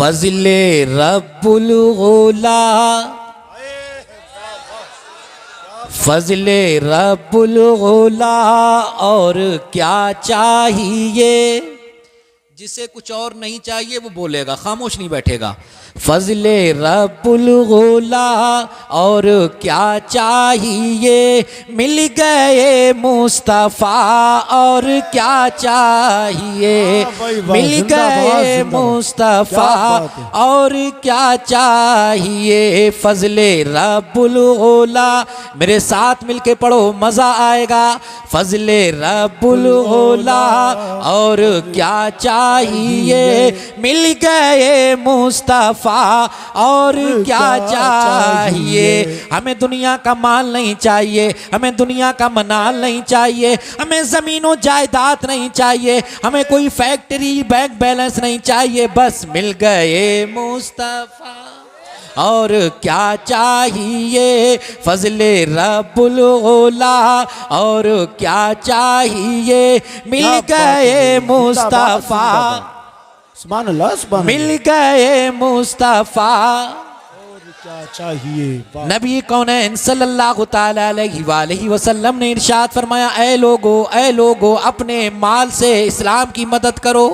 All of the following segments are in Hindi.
फज़ले रब्बुल ओला, फज़ले रब्बुल ओला, और क्या चाहिए। जिसे कुछ और नहीं चाहिए वो बोलेगा, खामोश नहीं बैठेगा। फज़ले रब्बुल ओला, और क्या चाहिए। मिल गए मुस्तफ़ा, और क्या चाहिए। मिल गए मुस्तफ़ा, और क्या चाहिए। फज़ले रब्बुल ओला, मेरे साथ मिलके पढ़ो मज़ा आएगा। फज़ले रब्बुल ओला, और क्या चाहिए। मिल गए मुस्तफ़ा, और क्या चाहिए। हमें दुनिया का माल नहीं चाहिए, हमें दुनिया का मनाल नहीं चाहिए, हमें ज़मीनों जायदाद नहीं चाहिए, हमें कोई फैक्ट्री बैंक बैलेंस नहीं चाहिए। बस मिल गए मुस्तफ़ा, और क्या चाहिए। फज़ले रब्बुल ओला, और क्या चाहिए। मिल गए मुस्तफ़ा, सुभान अल्लाह, सुभान अल्लाह। मिल गए मुस्तफ़ा, और क्या चाहिए। नबी कौनैन सल्लल्लाहु ताला अलैहि वसल्लम ने इरशाद फरमाया, ऐ लोगो अपने माल से इस्लाम की मदद करो।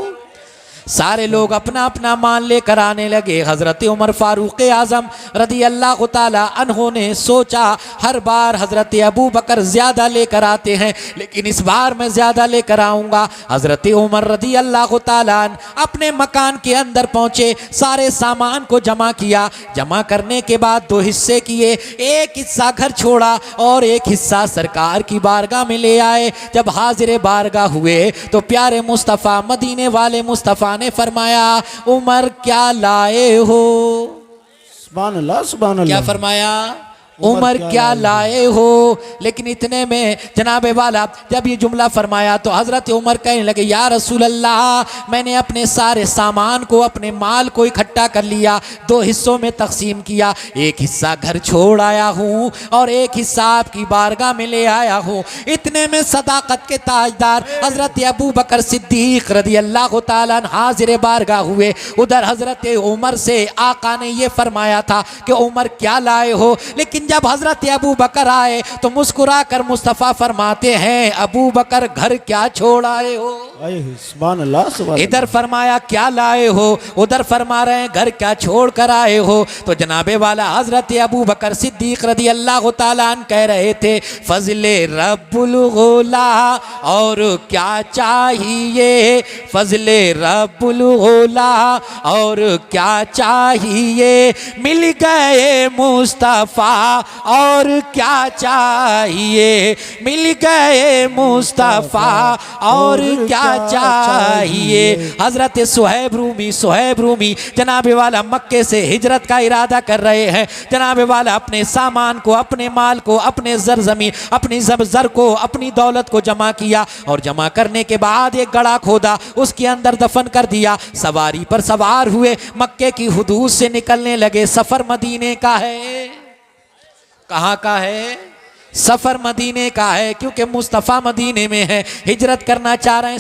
सारे लोग अपना अपना माल लेकर आने लगे। हज़रत उमर फ़ारूक़ आज़म रदी अल्लाह ताला अन्हो ने सोचा, हर बार हज़रत अबू बकर ज़्यादा लेकर आते हैं, लेकिन इस बार मैं ज़्यादा लेकर आऊँगा। हज़रत उमर रदी अल्लाह ताला अपने मकान के अंदर पहुँचे, सारे सामान को जमा किया। जमा करने के बाद दो हिस्से किए, एक हिस्सा घर छोड़ा और एक हिस्सा सरकार की बारगाह में ले आए। जब हाजिर बारगाह हुए तो प्यारे मुस्तफ़ा, मदीने वाले मुस्तफ़ा ने फरमाया, उमर क्या लाए हो। सुभान अल्लाह, सुभान अल्लाह। क्या फरमाया, उमर क्या लाए हो। लेकिन इतने में जनाबे वाला जब ये जुमला फरमाया तो हज़रत उमर कहने लगे, या रसूल अल्लाह, मैंने अपने सारे सामान को, अपने माल को इकट्ठा कर लिया, दो हिस्सों में तकसीम किया। एक हिस्सा घर छोड़ आया हूँ और एक हिस्सा आपकी बारगाह में ले आया हूँ। इतने में सदाकत के ताजदार हज़रत अबू बकर सिद्दीक़ रदी अल्लाह ताला हाजिर बारगाह हुए। उधर हज़रत उमर से आका ने ये फरमाया था कि उमर क्या लाए हो। लेकिन जब हजरत अबू बकर आए तो मुस्कुरा कर मुस्तफ़ा फरमाते हैं, अबू बकर घर क्या छोड़ आए हो। सुभान अल्लाह, सुभान। इधर फरमाया क्या लाए हो, उधर फरमा रहे हैं घर क्या छोड़ कर आए हो। तो जनाबे वाला हजरत अबू बकर सिद्दीक़ रदी अल्लाह ताला अन्हु कह रहे थे, फज़ले रब्बुल ओला, और क्या चाहिए। फज़ले रब्बुल ओला, और क्या चाहिए। मिल गए मुस्तफ़ा, और क्या चाहिए। मिल गए मुस्तफ़ा, और क्या चाहिए। हज़रत सुहैब रूमी जनाबे वाला मक्के से हिजरत का इरादा कर रहे हैं। जनाबे वाला अपने सामान को, अपने माल को, अपने ज़मीन, अपनी ज़र को, अपनी दौलत को जमा किया, और जमा करने के बाद एक गड़ा खोदा, उसके अंदर दफन कर दिया। सवारी पर सवार हुए, मक्के की हुदूद से निकलने लगे। सफ़र मदीने का है। कहाँ का है? सफ़र मदीने का है, क्योंकि मुस्तफ़ा मदीने में है। हिजरत करना चाह रहे हैं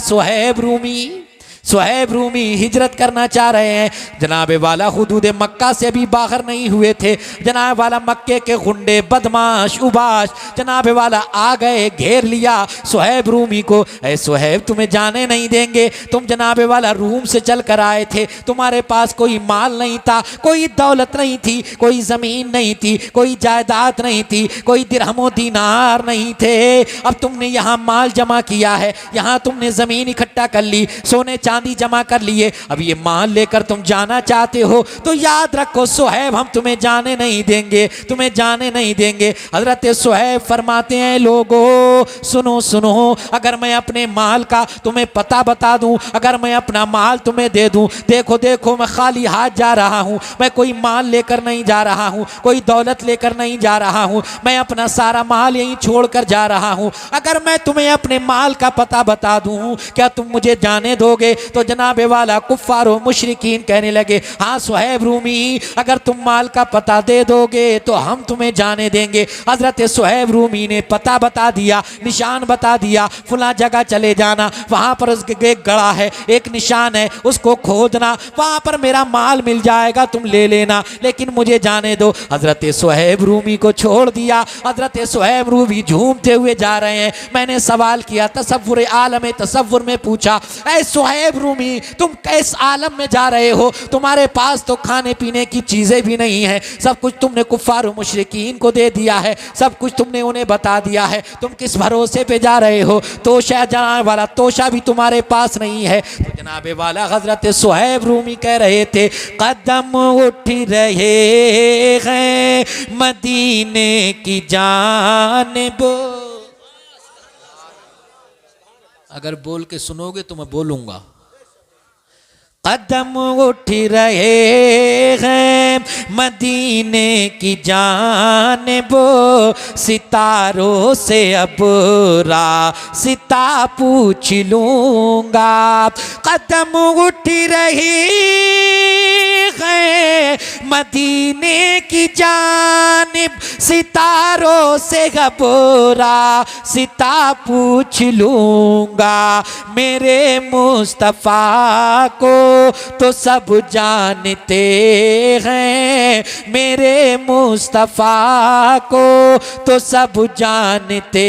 सुहैब रूमी हिजरत करना चाह रहे हैं। जनाबे वाला हुदूद मक्का से भी बाहर नहीं हुए थे। जनाबे वाला मक्के के गुंडे, बदमाश, उबाश जनाबे वाला आ गए, घेर लिया सुहैब रूमी को। ऐ सुहैब, तुम्हें जाने नहीं देंगे, तुम जनाबे वाला रूम से चल कर आए थे, तुम्हारे पास कोई माल नहीं था, कोई दौलत नहीं थी, कोई ज़मीन नहीं थी, कोई जायदाद नहीं थी, कोई दिरहमो दीनार नहीं थे। अब तुमने यहाँ माल जमा किया है, यहाँ तुमने ज़मीन इकट्ठा कर ली, सोने चांदी जमा कर लिए, अब ये माल लेकर तुम जाना चाहते हो तो याद रखो सुहैब, हम तुम्हें जाने नहीं देंगे, तुम्हें जाने नहीं देंगे। हजरत सुहैब फरमाते हैं, लोगों सुनो सुनो, अगर मैं अपने माल का तुम्हें पता बता दूं, अगर मैं अपना माल तुम्हें दे दूं, देखो देखो मैं खाली हाथ जा रहा हूं, मैं कोई माल लेकर नहीं जा रहा हूं, कोई दौलत लेकर नहीं जा रहा हूं, मैं अपना सारा माल यहीं छोड़कर जा रहा हूं। अगर मैं तुम्हें अपने माल का पता बता दूं, क्या तुम मुझे जाने दोगे? तो जनाब वाला कुफ्फार व मुशरिकीन कहने लगे, हाँ सुहैब रूमी, अगर तुम माल का पता दे दोगे तो हम तुम्हें जाने देंगे। हजरत सुहैब रूमी ने पता बता दिया, निशान बता दिया, फुला जगह चले जाना, वहां पर एक गड़ा है, एक निशान है, उसको खोदना, वहां पर मेरा माल मिल जाएगा, तुम ले लेना, लेकिन मुझे जाने दो। हजरत सुहैब रूमी को छोड़ दिया। हजरत सुहैब रूमी झूमते हुए जा रहे हैं। मैंने सवाल किया, तसव्वुर आलम तसव्वुर में पूछा, ऐ सुहैब रूमी, तुम किस आलम में जा रहे हो? तुम्हारे पास तो खाने पीने की चीजें भी नहीं है, सब कुछ तुमने कुफ्फार मुशरिकीन को दे दिया है, सब कुछ तुमने उन्हें बता दिया है, तुम किस भरोसे पे जा रहे हो? तोशा जाने वाला तोशा भी तुम्हारे पास नहीं है। तो जनाबे वाला हजरत सुहैब रूमी कह रहे थे, कदम उठ रहे हैं मदीने की जानिब। अगर बोल के सुनोगे तो मैं बोलूंगा। कदम उठ रहे हैं मदीने की जानिब, सितारों से अब रास्ता पूछ लूंगा। कदम उठ रही है मदीने की जानिब, सितारों से अब रास्ता पूछ लूंगा। मेरे मुस्तफ़ा को तो सब जानते हैं, मेरे मुस्तफ़ा को तो सब जानते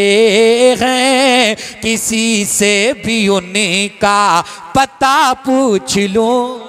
हैं, किसी से भी उनका पता पूछ लूंगा।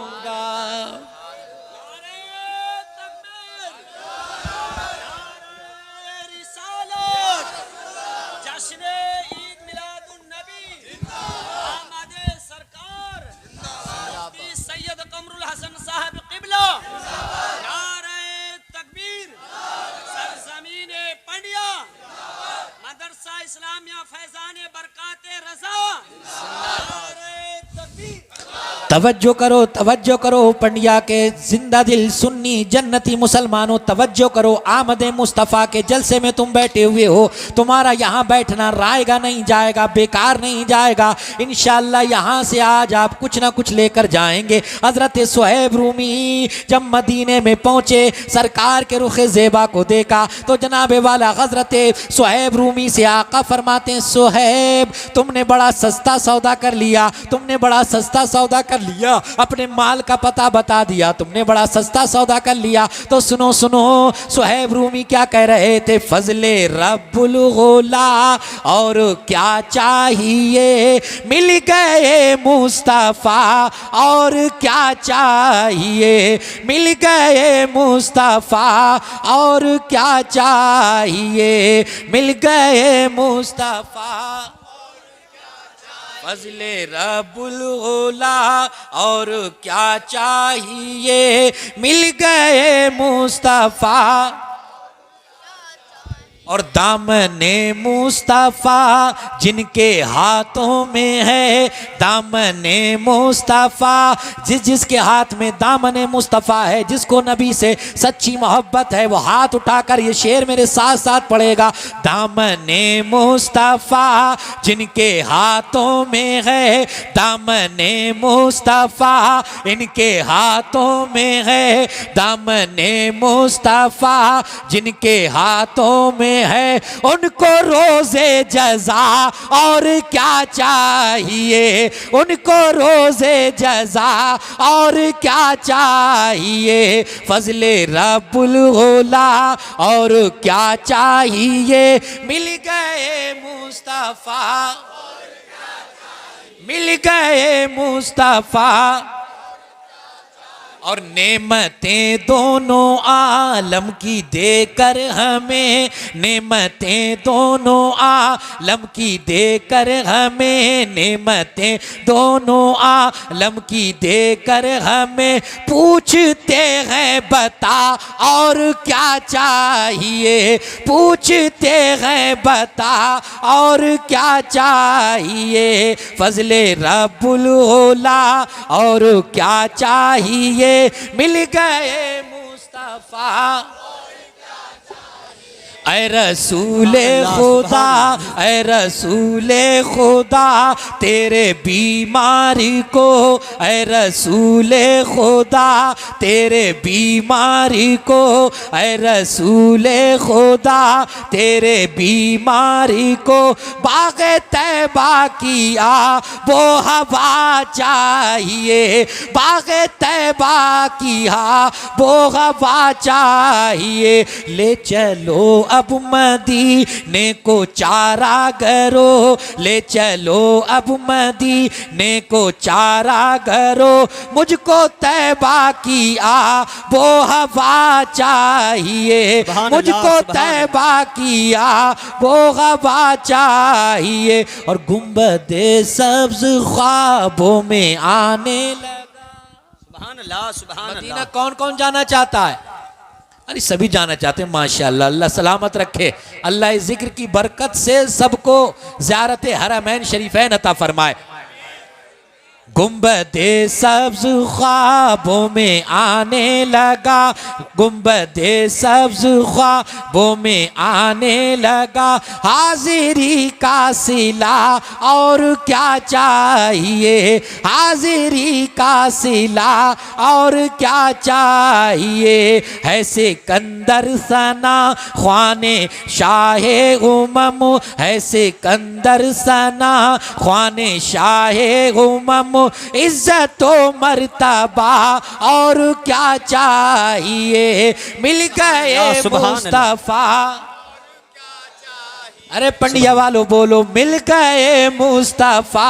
तवज्जो करो पंडिया के जिंदा दिल सुन्नी जन्नती मुसलमानों, तवज्जो करो। आमद मुस्तफ़ा के जलसे में तुम बैठे हुए हो, तुम्हारा यहाँ बैठना रायगा नहीं जाएगा, बेकार नहीं जाएगा। इंशाअल्लाह यहाँ से आज आप कुछ ना कुछ लेकर जाएंगे। हजरत सुहैब रूमी जब मदीने में पहुँचे, सरकार के रुख ज़ेबा को देखा तो जनाबे वाला हजरत सुहैब रूमी से आका फरमाते हैं, सुहैब तुमने बड़ा सस्ता सौदा कर लिया, तुमने बड़ा सस्ता सौदा कर लिया, अपने माल का पता बता दिया, तुमने बड़ा सस्ता सौदा कर लिया। तो सुनो सुनो, सुहैब रूमी क्या कह रहे थे, फजले रब्बुल गौला और क्या चाहिए, मिल गए मुस्तफ़ा और क्या चाहिए, मिल गए मुस्तफ़ा और क्या चाहिए, मिल गए मुस्तफ़ा फजले रब्बुल गौला और क्या चाहिए, मिल गए मुस्तफ़ा। और दामने मुस्तफ़ा जिनके हाथों में है, दामने मुस्तफ़ा जिसके हाथ में दामने मुस्तफ़ा है, जिसको नबी से सच्ची मोहब्बत है, वो हाथ उठाकर ये शेर मेरे साथ साथ पढ़ेगा। दामने मुस्तफ़ा जिनके हाथों में है, दामने मुस्तफ़ा इनके हाथों में है, दामने मुस्तफ़ा जिनके हाथों में है, उनको रोज़े जज़ा और क्या चाहिए, उनको रोज़े जज़ा और क्या चाहिए, फजले रब्बुल गौला और क्या चाहिए, मिल गए मुस्तफ़ा, मिल गए मुस्तफ़ा। और नेमतें दोनों आलम की देकर हमें, नेमतें दोनों आलम की देकर हमें, नेमतें दोनों आलम की देकर हमें, पूछते हैं बता और क्या चाहिए, पूछते हैं बता और क्या चाहिए, फजले रब्बुल गौला और क्या चाहिए, मिल गए मुस्तफ़ा। ऐ रसूले खुदा, ऐ रसूले खुदा तेरे बीमारी को, ऐ रसूले खुदा तेरे बीमारी को, ऐ रसूले खुदा तेरे बीमारी को बाग़े तैबा किया वो हवा चाहिए, बाग़े तैबा किया वो हवा चाहिए। ले चलो अब मदीने को चारा करो, ले चलो अब मदीने को चारा करो, मुझको तैबा किया वो हवा चाहिए, मुझको तैबा किया वो हवा चाहिए। और गुंबदे सब्ज ख्वाबों में आने लगा। सुभान अल्लाह, सुभान मदीना अल्लाह। कौन कौन जाना चाहता है? अरे सभी जाना चाहते हैं माशाअल्लाह। अल्लाह सलामत रखे, अल्लाह इस जिक्र की बरकत से सबको ज़ियारत हरमैन शरीफैन अता फरमाए। गुंबदे सब्ज ख्वाबों में आने लगा, गुंबदे सब्ज ख्वाबों में आने लगा, हाजिरी का सिला और क्या चाहिए, हाजिरी का सिला और क्या चाहिए। है सिकंदर सना ख्वाने शाहे उमम, है सिकंदर सना ख्वाने शाहे उमम, इज्जतो मर्तबा और क्या चाहिए, मिल गए मुस्तफा। अरे पंडिया वालों बोलो, मिल गए मुस्तफा।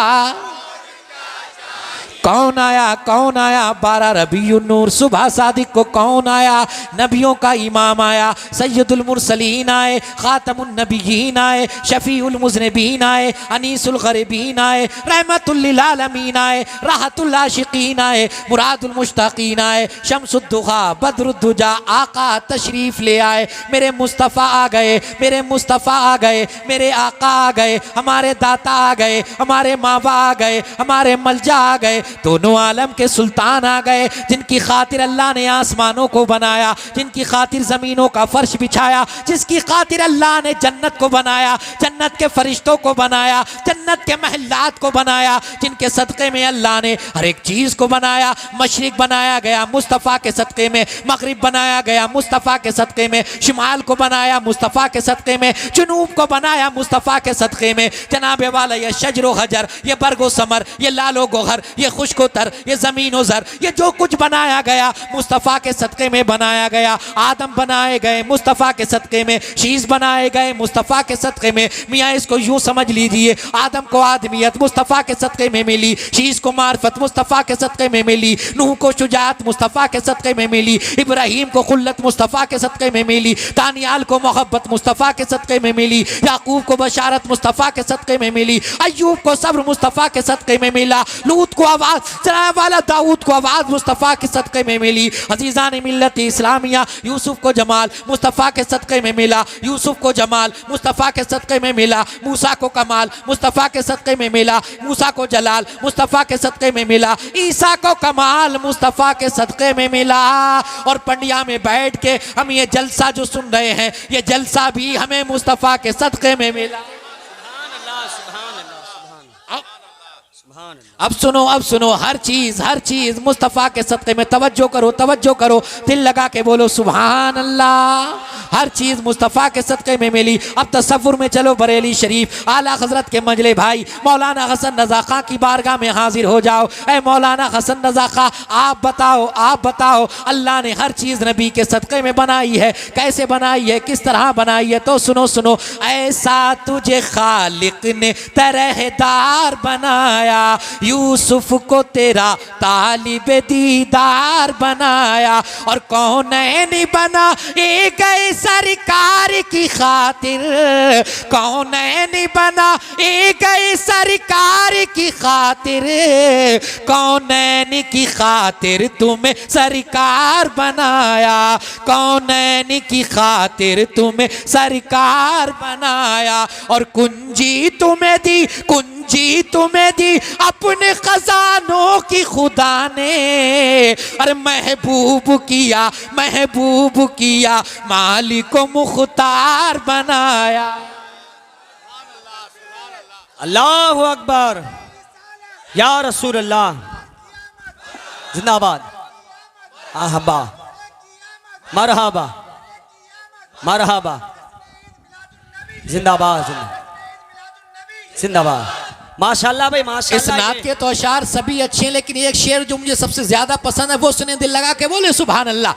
कौन आया, कौन आया? 12 रबीउन नूर सुबह सादिक को कौन आया? नबियों का इमाम आया, सैयदुल मुरसलीन आए, खातमुन नबिय्यीन आए, शफीउल मुज़निबीन आए, अनीसुल गरीबीन आए, रहमतुल लिल आलमीन आए, राहतुल आशिकीन आए, मुरादुल मुश्ताकीन आए, शम्सुद्दुहा बद्रुद्दुजा आका तशरीफ ले आए। मेरे मुस्तफ़ा आ गए, मेरे मुस्तफ़ा आ गए, मेरे आका आ गए, हमारे दाता आ गए, हमारे माँ बाप आ गए, हमारे मलजा आ गए, दोनों आलम के सुल्तान आ गए, जिनकी खातिर अल्लाह ने आसमानों को बनाया, जिनकी खातिर ज़मीनों का फर्श बिछाया, जिसकी खातिर अल्लाह ने जन्नत को बनाया, जन्नत के फरिश्तों को बनाया, जन्नत के महल्लात को बनाया, जिनके सदक़े में अल्लाह ने हर एक चीज़ को बनाया। मशरिक बनाया गया मुस्तफ़ा के सदक़े में, मगरिब बनाया गया मुस्तफ़ा के सदक़े में, शिमाल को बनाया मुस्तफ़ा के सदक़े में, जुनूब को बनाया मुस्तफ़ा के सदक़े में। जनाबे वाला ये शजरो हजर, ये बरगो समर, ये लालो गोहर, ये खुशकोतर, ये ज़मीन ज़र, ये जो कुछ बनाया गया मुस्तफ़ा के सदक़े में बनाया गया। आदम बनाए गए मुस्तफ़ा के सदक़े में, शीश बनाए गए मुस्तफ़ा के सदक़े में। मियाँ इसको यूँ समझ लीजिए, आदम को आदमियत मुस्तफ़ा के सदक़े में मिली, शीश को मार्फत मुस्तफ़ा के सदक़े में मिली, नूह को शुजाअत मुस्तफ़ा के सदक़े में मिली, इब्राहीम को खुल्लत मुस्तफ़ा के सदक़े में मिली, दानियाल को मोहब्बत मुस्तफ़ा के सदक़े में मिली, याकूब को बशारत मुस्तफ़ा के सदक़े में मिली, अय्यूब को सब्र मुस्तफ़ा के सदक़े में मिला, लूत को आवाज़ चलाने वाला दाऊद को आवाज़ मुस्तफ़ा के सदक़े में मिली। अज़ीज़ान मिल्लत इस्लामिया, यूसुफ को जमाल मुस्तफ़ा के सदक़े में मिला, यूसुफ को जमाल मुस्तफ़ा के सदक़े में मिला, मूसा को कमाल मुस्तफ़ा के सदक़े में मिला, मूसा को जलाल मुस्तफ़ा के सदक़े में मिला, ईसा को कमाल मुस्तफ़ा के सदक़े में मिला। और पंडिया में बैठ के हम ये जलसा जो सुन रहे हैं, ये जलसा भी हमें मुस्तफ़ा के सदक़े में मिला। अब सुनो, अब सुनो, हर चीज़ मुस्तफ़ा के सदक़े में। तवज्जो करो, तवज्जो करो, दिल लगा के बोलो सुभान अल्लाह। हर चीज़ मुस्तफ़ा के सदक़े में मिली। अब तसव्वुर में चलो बरेली शरीफ, आला हज़रत के मंजले भाई मौलाना हसन रज़ा खां की बारगाह में हाजिर हो जाओ। ऐ मौलाना हसन रज़ा खां, आप बताओ, आप बताओ, अल्लाह ने हर चीज़ नबी के सदक़े में बनाई है, कैसे बनाई है, किस तरह बनाई है? तो सुनो सुनो, ऐसा तुझे खालिक ने तरहदार बनाया, यूसुफ को तेरा तालिबे दीदार बनाया, और कौनैन बना एक गए सरकार की खातिर, कौनैन बना एक गए सरकार की खातिर, कौनैन की खातिर तुम्हें सरकार बनाया, कौनैन की खातिर तुम्हें सरकार बनाया, और कुंजी तुम्हें दी, कुंजी जी तुम्हें दी अपने खजानों की खुदा ने, अरे महबूब किया मालिक को मुख्तार बनाया। अल्लाहु अकबर, या रसूल अल्लाह, जिंदाबाद, आहबा, मरहबा, मरहबा, जिंदाबाद, जिंदाबाद, माशाल्लाह भाई इस माशाल्लाह। नात के तो अशार सभी अच्छे हैं, लेकिन एक शेर जो मुझे सबसे ज्यादा पसंद है वो सुने, दिल लगा के बोले सुभान अल्लाह।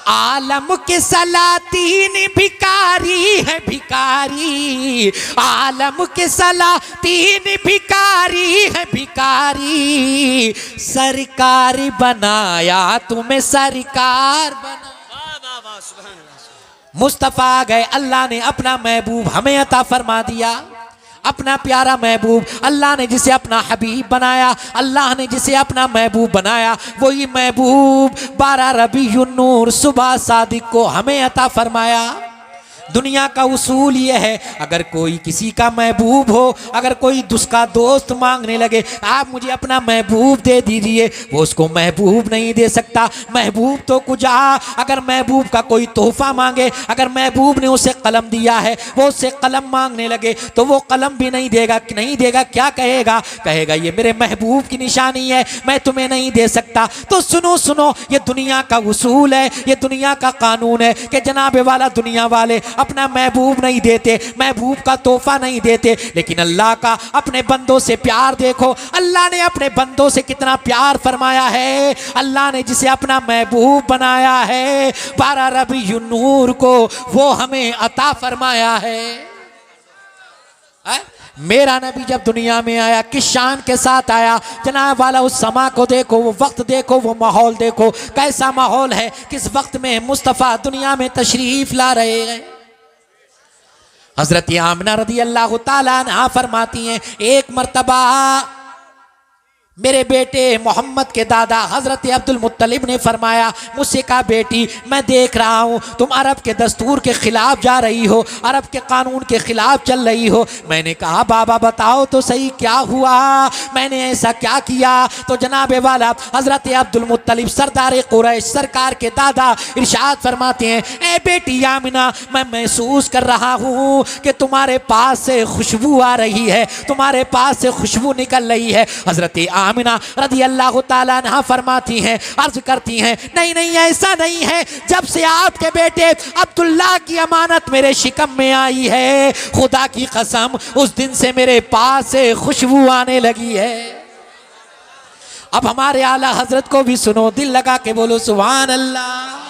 आलम के सलातीन भिकारी है भिकारी, आलम के सलातीन भिकारी है भिकारी, सरकार बनाया तुम्हें सरकार बना। मुस्तफ़ा आ गए, अल्लाह ने अपना महबूब हमें अता फरमा दिया, अपना प्यारा महबूब, अल्लाह ने जिसे अपना हबीब बनाया, अल्लाह ने जिसे अपना महबूब बनाया, वही महबूब 12 रबीउन नूर सुबह सादिक को हमें अता फरमाया। दुनिया का उसूल ये है, अगर कोई किसी का महबूब हो, अगर कोई उसका दोस्त मांगने लगे आप मुझे अपना महबूब दे दीजिए, वो उसको महबूब नहीं दे सकता। महबूब तो कुछ अगर महबूब का कोई तोहफा मांगे, अगर महबूब ने उसे कलम दिया है, वो उससे कलम मांगने लगे तो वो कलम भी नहीं देगा। क्या कहेगा? कहेगा ये मेरे महबूब की निशानी है, मैं तुम्हें नहीं दे सकता। तो सुनो, ये दुनिया का उसूल है, ये दुनिया का कानून है कि जनाबे वाला दुनिया वाले अपना महबूब नहीं देते, महबूब का तोहफा नहीं देते, लेकिन अल्लाह का अपने बंदों से प्यार देखो, अल्लाह ने अपने बंदों से कितना प्यार फरमाया है। अल्लाह ने जिसे अपना महबूब बनाया है 12 रबीउन नूर को, वो हमें अता फरमाया है। मेरा नबी जब दुनिया में आया किस शान के साथ आया, जनाब वाला उस समा को देखो, वो वक्त देखो, वो माहौल देखो, कैसा माहौल है, किस वक्त में मुस्तफ़ा दुनिया में तशरीफ ला रहे हैं। हजरत आमिना रदी अल्लाह ताला अन्हा फरमाती हैं, एक मर्तबा मेरे बेटे मोहम्मद के दादा हजरत अब्दुल मुत्तलिब ने फरमाया, मुझसे कहा बेटी मैं देख रहा हूँ तुम अरब के दस्तूर के खिलाफ जा रही हो, अरब के कानून के खिलाफ चल रही हो। मैंने कहा बाबा बताओ तो सही क्या हुआ, मैंने ऐसा क्या किया? तो जनाबे वाला हजरत अब्दुल मुत्तलिब सरदार कुरैश सरकार के दादा इरशाद फरमाते हैं, ए बेटी आमिना मैं महसूस कर रहा हूँ कि तुम्हारे पास से खुशबू आ रही है, तुम्हारे पास से खुशबू निकल रही है। हजरत आमिना रदी अल्लाह ताला अन्हा फरमाती हैं, अर्ज करती हैं, नहीं ऐसा नहीं है, जब से आपके बेटे अब्दुल्ला की अमानत मेरे शिकम में आई है, खुदा की कसम उस दिन से मेरे पास से खुशबू आने लगी है। अब हमारे आला हजरत को भी सुनो, दिल लगा के बोलो सुभान अल्लाह।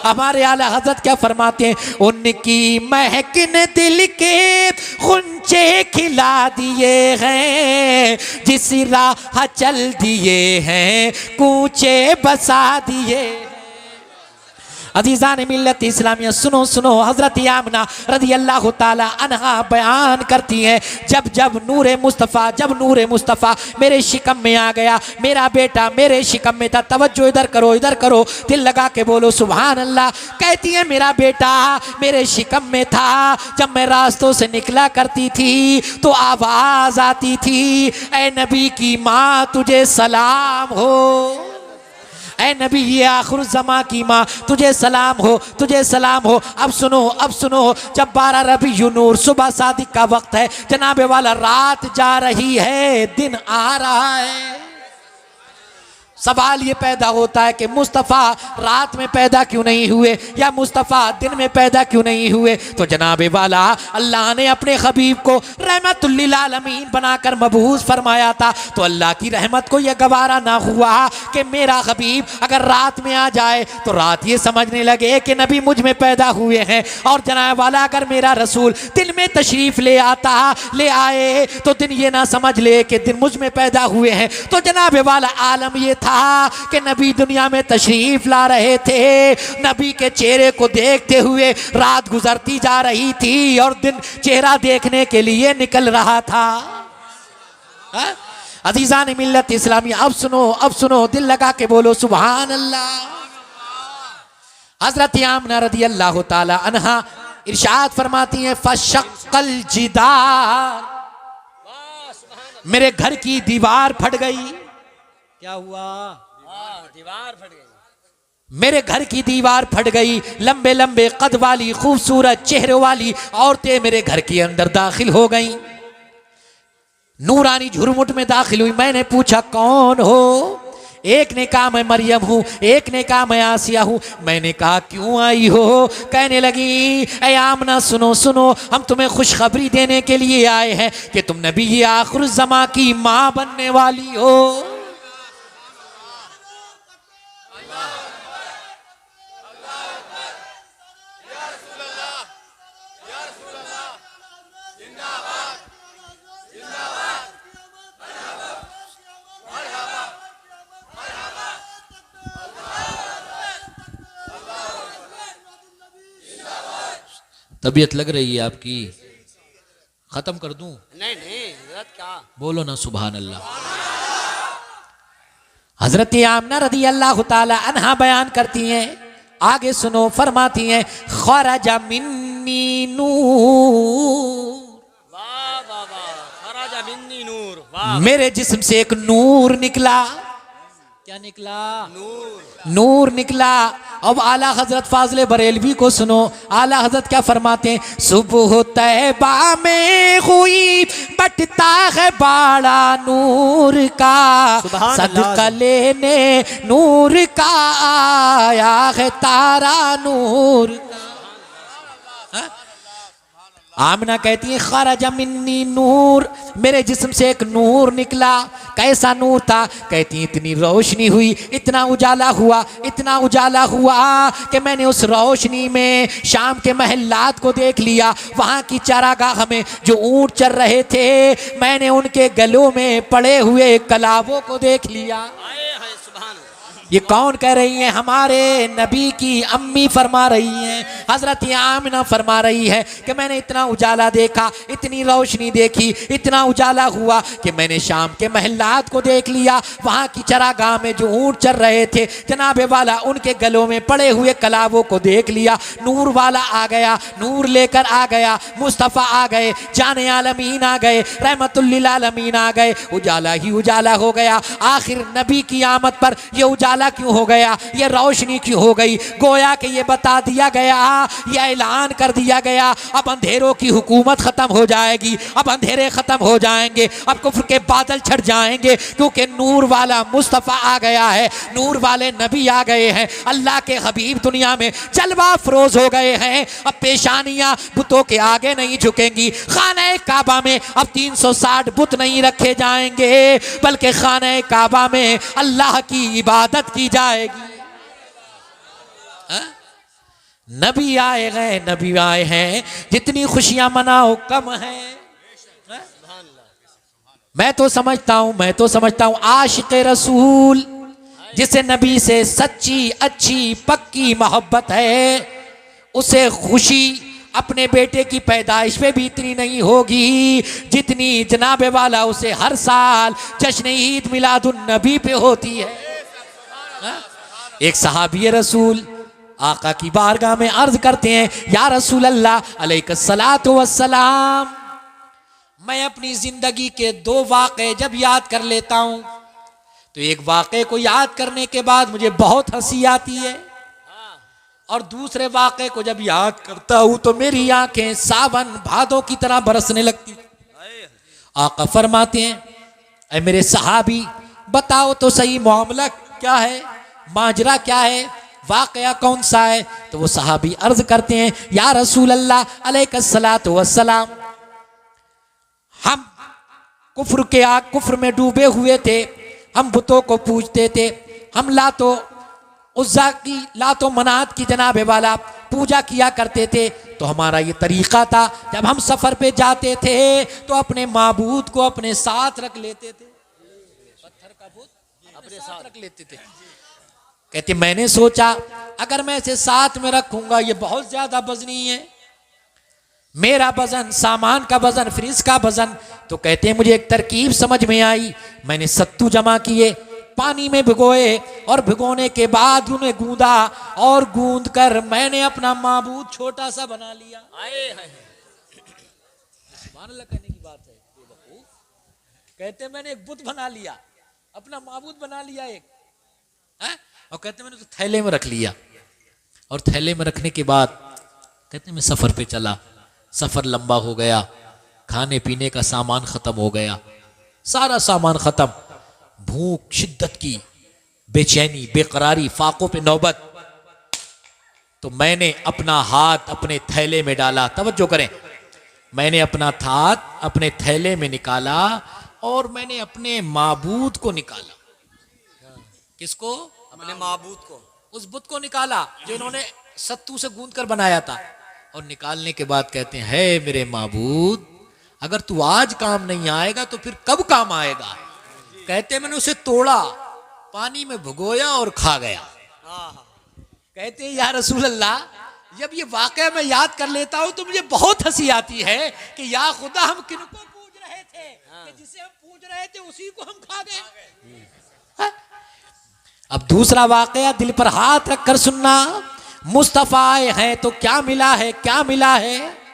हमारे आला हजरत क्या फरमाते हैं, उनकी महक ने दिल के गुंचे खिला दिए हैं, जिस राह चल दिए हैं कूचे बसा दिए। अजीज़ान मिल्लत इस्लामिया सुनो, हजरत आमिना रदी अल्लाह ताला अन्हा बयान करती हैं, जब नूरे मुस्तफ़ा मेरे शिकम में आ गया, मेरा बेटा मेरे शिकम में था। तवज्जो इधर करो, दिल लगा के बोलो सुभान अल्लाह। कहती है मेरा बेटा मेरे शिकम में था, जब मैं रास्तों से निकला करती थी तो आवाज़ आती थी, ए नबी की माँ तुझे सलाम हो, ऐ नबी ये आखिर ज़मा की माँ तुझे सलाम हो, तुझे सलाम हो। अब सुनो, जब 12 रबीउन नूर सुबह सादिक का वक्त है, जनाबे वाला रात जा रही है, दिन आ रहा है। सवाल ये पैदा होता है कि मुस्तफ़ा रात में पैदा क्यों नहीं हुए, या मुस्तफ़ा दिन में पैदा क्यों नहीं हुए? तो जनाबे वाला अल्लाह ने अपने हबीब को रहमतुल लिल आलमीन बनाकर मबूस फरमाया था, तो अल्लाह की रहमत को यह गवारा ना हुआ कि मेरा हबीब अगर रात में आ जाए तो रात ये समझने लगे कि नबी मुझ में पैदा हुए हैं, और जनाब वाला अगर मेरा रसूल दिन में तशरीफ़ ले आए तो दिन ये ना समझ ले कि दिन मुझ में पैदा हुए हैं। तो जनाबे वाला आलम ये था कि नबी दुनिया में तशरीफ ला रहे थे, नबी के चेहरे को देखते हुए रात गुजरती जा रही थी और दिन चेहरा देखने के लिए निकल रहा था। अजीज़ान मिल्लत इस्लामी अब सुनो, दिल लगा के बोलो सुभान अल्लाह। हजरत आमिना रदी अल्लाह ताला अन्हा इरशाद फरमाती हैं, फशक्कल जिदार मेरे घर की दीवार फट गई। क्या हुआ? दीवार फट गई। मेरे घर की दीवार फट गई। लंबे लंबे कद वाली खूबसूरत चेहरे वाली औरतें मेरे घर के अंदर दाखिल हो गईं। नूरानी झुरमुट में दाखिल हुई। मैंने पूछा कौन हो? एक ने कहा मैं मरियम हूं, एक ने कहा मैं आसिया हूं। मैंने कहा क्यों आई हो? कहने लगी ऐ आमना सुनो सुनो, हम तुम्हें खुशखबरी देने के लिए आए हैं कि तुम नबी आखिर ज़मा की मां बनने वाली हो। तबीयत लग रही है आपकी? खत्म कर दूं? नहीं हजरत क्या बोलो ना सुभान अल्लाह। हजरत आमना रदी अल्लाह ताला अन्हा बयान करती हैं, आगे सुनो, फरमाती हैं खरजा मिन्नी नूर, वाह वाह वाह, खरजा मिन्नी नूर, वाह, मेरे जिस्म से एक नूर निकला। क्या निकला? नूर निकला। अब आला हजरत फाजले बरेलवी को सुनो, आला हजरत क्या फरमाते हैं? सुबह तैबा में हुई बटता है बाड़ा नूर का, सदका लेने नूर का आया है तारा नूर का। आमना कहती है खरजा मिन्नी नूर, मेरे जिस्म से एक नूर निकला। कैसा नूर था? कहती इतनी रोशनी हुई, इतना उजाला हुआ, इतना उजाला हुआ कि मैंने उस रोशनी में शाम के महल्लात को देख लिया। वहाँ की चारागाह में जो ऊंट चर रहे थे, मैंने उनके गलों में पड़े हुए कलाबों को देख लिया। ये कौन कह रही है? हमारे नबी की अम्मी फरमा रही हैं, हजरत आमिना फरमा रही है कि मैंने इतना उजाला देखा, इतनी रोशनी देखी, इतना उजाला हुआ कि मैंने शाम के महल्लात को देख लिया। वहाँ की चरागाह में जो ऊंट चर रहे थे, जनाबे वाला उनके गलों में पड़े हुए कलाबों को देख लिया। नूर वाला आ गया, नूर लेकर आ गया, मुस्तफ़ा आ गए, जाने आलमीन आ गए, रहमतुल लिल आलमीन आ गए, उजाला ही उजाला हो गया। आखिर नबी की आमद पर यह उजाला क्यों हो गया? ये रोशनी क्यों हो गई? गोया कि ये बता दिया गया, ये ऐलान कर दिया गया, अब अंधेरों की हुकूमत खत्म हो जाएगी, अब अंधेरे खत्म हो जाएंगे, अब कुफ्र के बादल छट जाएंगे, क्योंकि नूर वाला मुस्तफ़ा आ गया है, नूर वाले नबी आ गए हैं, अल्लाह के हबीब दुनिया में जलवा फरोज हो गए हैं। अब पेशानियां बुतों के आगे नहीं झुकेंगी। खाने काबा में अब 360 बुत नहीं रखे जाएंगे, बल्कि खाने काबा में अल्लाह की इबादत की जाएगी। नबी आए गए, नबी आए हैं, जितनी खुशियां मनाओ कम है। मैं तो समझता हूं आशिक रसूल जिसे नबी से सच्ची अच्छी पक्की मोहब्बत है, उसे खुशी अपने बेटे की पैदाइश पे भी इतनी नहीं होगी जितनी जनाबे वाला उसे हर साल जश्न ईद मिलादुन नबी पे होती है। एक सहाबी रसूल आका की बारगाह में अर्ज करते हैं, या रसूल अल्लाह अलैहिस्सलातु वस्सलाम, मैं अपनी जिंदगी के 2 वाक़े जब याद कर लेता हूं तो एक वाक़े को याद करने के बाद मुझे बहुत हंसी आती है, और दूसरे वाक़े को जब याद करता हूं तो मेरी आंखें सावन भादों की तरह बरसने लगती। आका फरमाते हैं, ऐ मेरे सहाबी बताओ तो सही मामला क्या है, माजरा क्या है, वाकया कौन सा है? तो वो सहाबी अर्ज करते हैं, या रसूल अल्लाह अलैहिस्सलातु वस्सलाम, हम कुफ्र में डूबे हुए थे, हम बुतों को पूजते थे, हम लातो उज़्ज़ा की, लातो मनात की जनाबे वाला पूजा किया करते थे। तो हमारा ये तरीका था, जब हम सफ़र पे जाते थे तो अपने माबूद को अपने साथ रख लेते थे, पत्थर का बुत अपने साथ रख लेते थे। कहते मैंने सोचा अगर मैं इसे साथ में रखूंगा ये बहुत ज्यादा वजनी है, मेरा वजन, सामान का वजन, फ्रिज का वजन। तो कहते हैं मुझे एक तरकीब समझ में आई, मैंने सत्तू जमा किए, पानी में भिगोए, और भिगोने के बाद उन्हें गूंदा, और गूंद कर मैंने अपना माबूद छोटा सा बना लिया। सुभान अल्लाह कहने की बात है। कहते मैंने एक बुत बना लिया, अपना माबूद बना लिया एक है? और कहते मैंने तो थैले में रख लिया, और थैले में रखने के बाद कहते मैं सफर पे चला, सफर लंबा हो गया, खाने पीने का सामान खत्म हो गया, सारा सामान खत्म, भूख शिद्दत की, बेचैनी, बेकरारी, फाकों पे नौबत। तो मैंने अपना हाथ अपने थैले में डाला, तवज्जो करें, मैंने अपना हाथ अपने थैले में निकाला और मैंने अपने माबूद को निकाला। किसको? अपने माबूद को, उस बुत को निकाला जो इन्होंने सत्तू से गूंद कर बनाया था। और निकालने के बाद कहते हैं, है मेरे माबूद, अगर तू आज काम नहीं आएगा तो फिर कब काम आएगा? कहते मैंने उसे तोड़ा, पानी में भिगोया और खा गया। कहते या रसूल अल्लाह, जब ये वाकया मैं याद कर लेता हूं तो मुझे बहुत हंसी आती है कि या खुदा हम किनको पूज रहे थे कि जिसे हम पूज रहे थे उसी को हम खा गए। अब दूसरा वाकया दिल पर हाथ रखकर सुनना, मुस्तफा आए हैं तो क्या मिला है, क्या मिला है?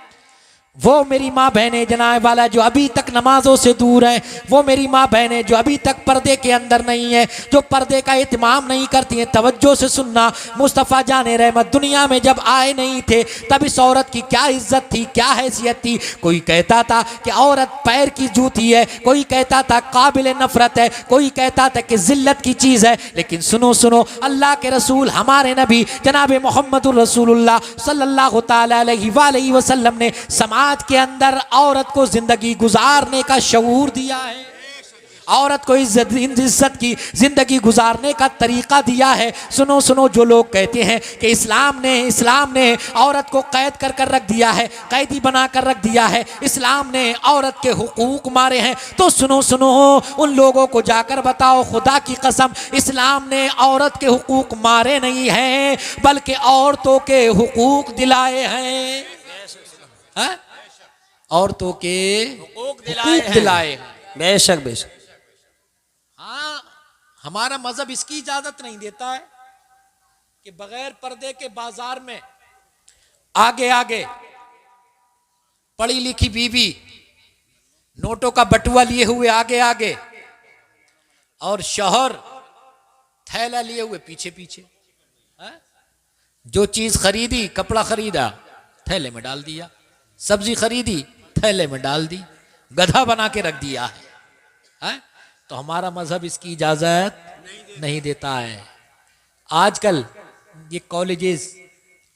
वो मेरी माँ बहनें जनाब वाला जो अभी तक नमाजों से दूर है, वो मेरी माँ बहनें जो अभी तक पर्दे के अंदर नहीं है, जो पर्दे का इत्माम नहीं करती हैं, तवज्जो से सुनना। मुस्तफ़ा जाने रहमत दुनिया में जब आए नहीं थे तब इस औरत की क्या इज्जत थी, क्या हैसियत थी। कोई कहता था कि औरत पैर की जूती है, कोई कहता था काबिल नफरत है, कोई कहता था कि जिल्लत की चीज़ है। लेकिन सुनो सुनो, अल्लाह के रसूल हमारे नबी जनाब मोहम्मदुर रसूलुल्लाह सल्लल्लाहु तआला अलैहि वसल्लम ने समाज के अंदर औरत को जिंदगी गुजारने का शऊर दिया है, औरत को इज्जत की जिंदगी गुजारने का तरीका दिया है। सुनो सुनो, जो लोग कहते हैं कि इस्लाम ने औरत को कैद कर कर रख दिया है, कैदी बना कर रख दिया है, इस्लाम ने औरत के हुकूक मारे हैं, तो सुनो सुनो, उन लोगों को जाकर बताओ, खुदा की कसम इस्लाम ने औरत के हुकूक मारे नहीं हैं, बल्कि औरतों के हुकूक दिलाए हैं। हाँ? औरतों के हुकूक दिलाए हैं। बेशक बेशक। हाँ, हमारा मजहब इसकी इजाजत नहीं देता है कि बगैर पर्दे के बाजार में आगे आगे पढ़ी लिखी बीवी नोटों का बटुआ लिए हुए आगे आगे और शौहर थैला लिए हुए पीछे पीछे। हाँ? जो चीज खरीदी, कपड़ा खरीदा थैले में डाल दिया, सब्जी खरीदी थैले में डाल दी, गधा बना के रख दिया है। तो हमारा मजहब इसकी इजाजत नहीं देता है। आजकल ये कॉलेजेस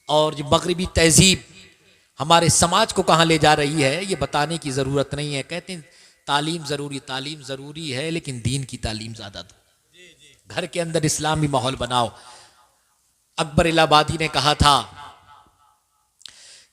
और ये मगरिबी तहजीब हमारे समाज को कहाँ ले जा रही है ये बताने की ज़रूरत नहीं है। कहते हैं तालीम ज़रूरी है, लेकिन दीन की तालीम ज़्यादा दो, घर के अंदर इस्लामी माहौल बनाओ। अकबर इलाहाबादी ने कहा था,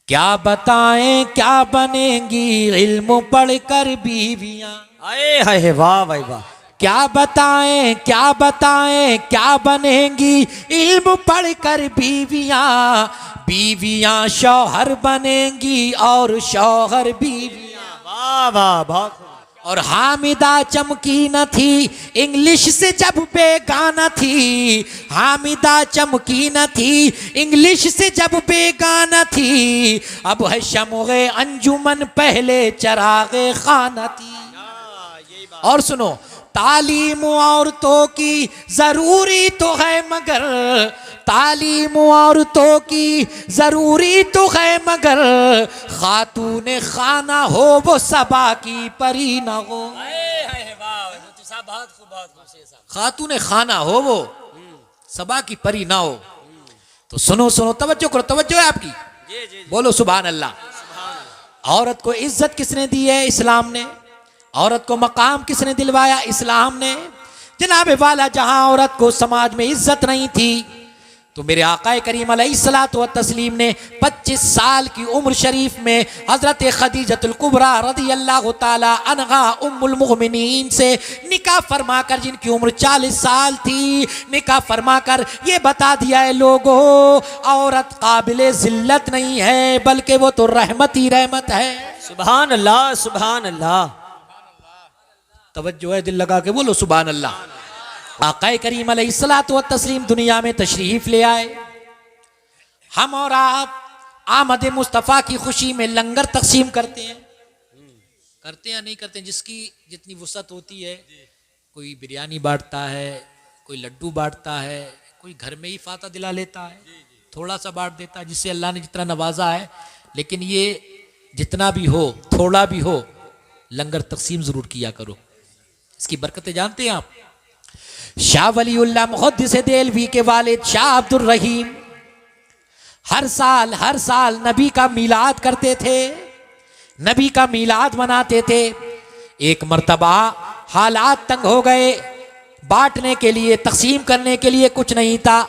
क्या बताएं क्या बनेंगी इल्म पढ़कर बीवियां। आए हाय वाह भाई वाह। क्या बताएं क्या बनेंगी इल्म पढ़कर बीवियां, बीवियां शौहर बनेंगी और शौहर बीवियां। वाह वाह बहुत। और हामिदा चमकी न थी इंग्लिश से जब बेगाना थी, हामिदा चमकी न थी इंग्लिश से जब बेगाना थी, अब है शम्ग़े अंजुमन पहले चराग़े खाना थी। और सुनो, तालीम औरतों की ज़रूरी तो है मगर, तालीम औरतों की ज़रूरी तो है मगर, खातून खाना हो वो सबा की परी ना हो। खातून खाना हो वो सबा की परी ना हो। तो सुनो सुनो, तवज्जो करो, तवज्जो है आपकी, बोलो सुभान अल्लाह। औरत को इज्जत किसने दी है? इस्लाम ने। औरत को मकाम किसने दिलवाया? इस्लाम ने। जनाब वाला, जहां औरत को समाज में इज्जत नहीं थी तो मेरे आकाए करीम अलैहिस्सलातु व तस्लीम ने 25 साल की उम्र शरीफ में हजरत खदीजतुल कुबरा रज़ियल्लाहु ताला अन्हा उम्मुल मुमिनीन से निकाह फरमाकर, जिनकी उम्र 40 साल थी, निकाह फरमाकर ये बता दिया है लोगों, औरत काबिले जिल्लत नहीं है, बल्कि वो तो रहमत ही रहमत है। सुभान अल्लाह सुभान अल्लाह। तवज्जो है, दिल लगा के बोलो सुभान अल्लाह। आकाए करीम अलैहिस्सलातु व तस्लीम दुनिया में तशरीफ ले आए। हम और आप आमद मुस्तफ़ा की खुशी में लंगर तकसीम करते हैं। करते या नहीं करते, जिसकी जितनी वुसअत होती है, कोई बिरयानी बांटता है, कोई लड्डू बांटता है, कोई घर में ही फाता दिला लेता है, थोड़ा सा बांट देता है जिससे अल्लाह ने जितना नवाजा है। लेकिन ये जितना भी हो, थोड़ा भी हो, लंगर तकसीम जरूर किया करो, इसकी बरकतें जानते हैं आप। शाह वलीउल्लाह मुहद्दिस देलवी के वालिद शाह अब्दुल रहीम हर साल नबी का मीलाद करते थे, नबी का मीलाद मनाते थे। एक मर्तबा हालात तंग हो गए, बांटने के लिए, तकसीम करने के लिए कुछ नहीं था।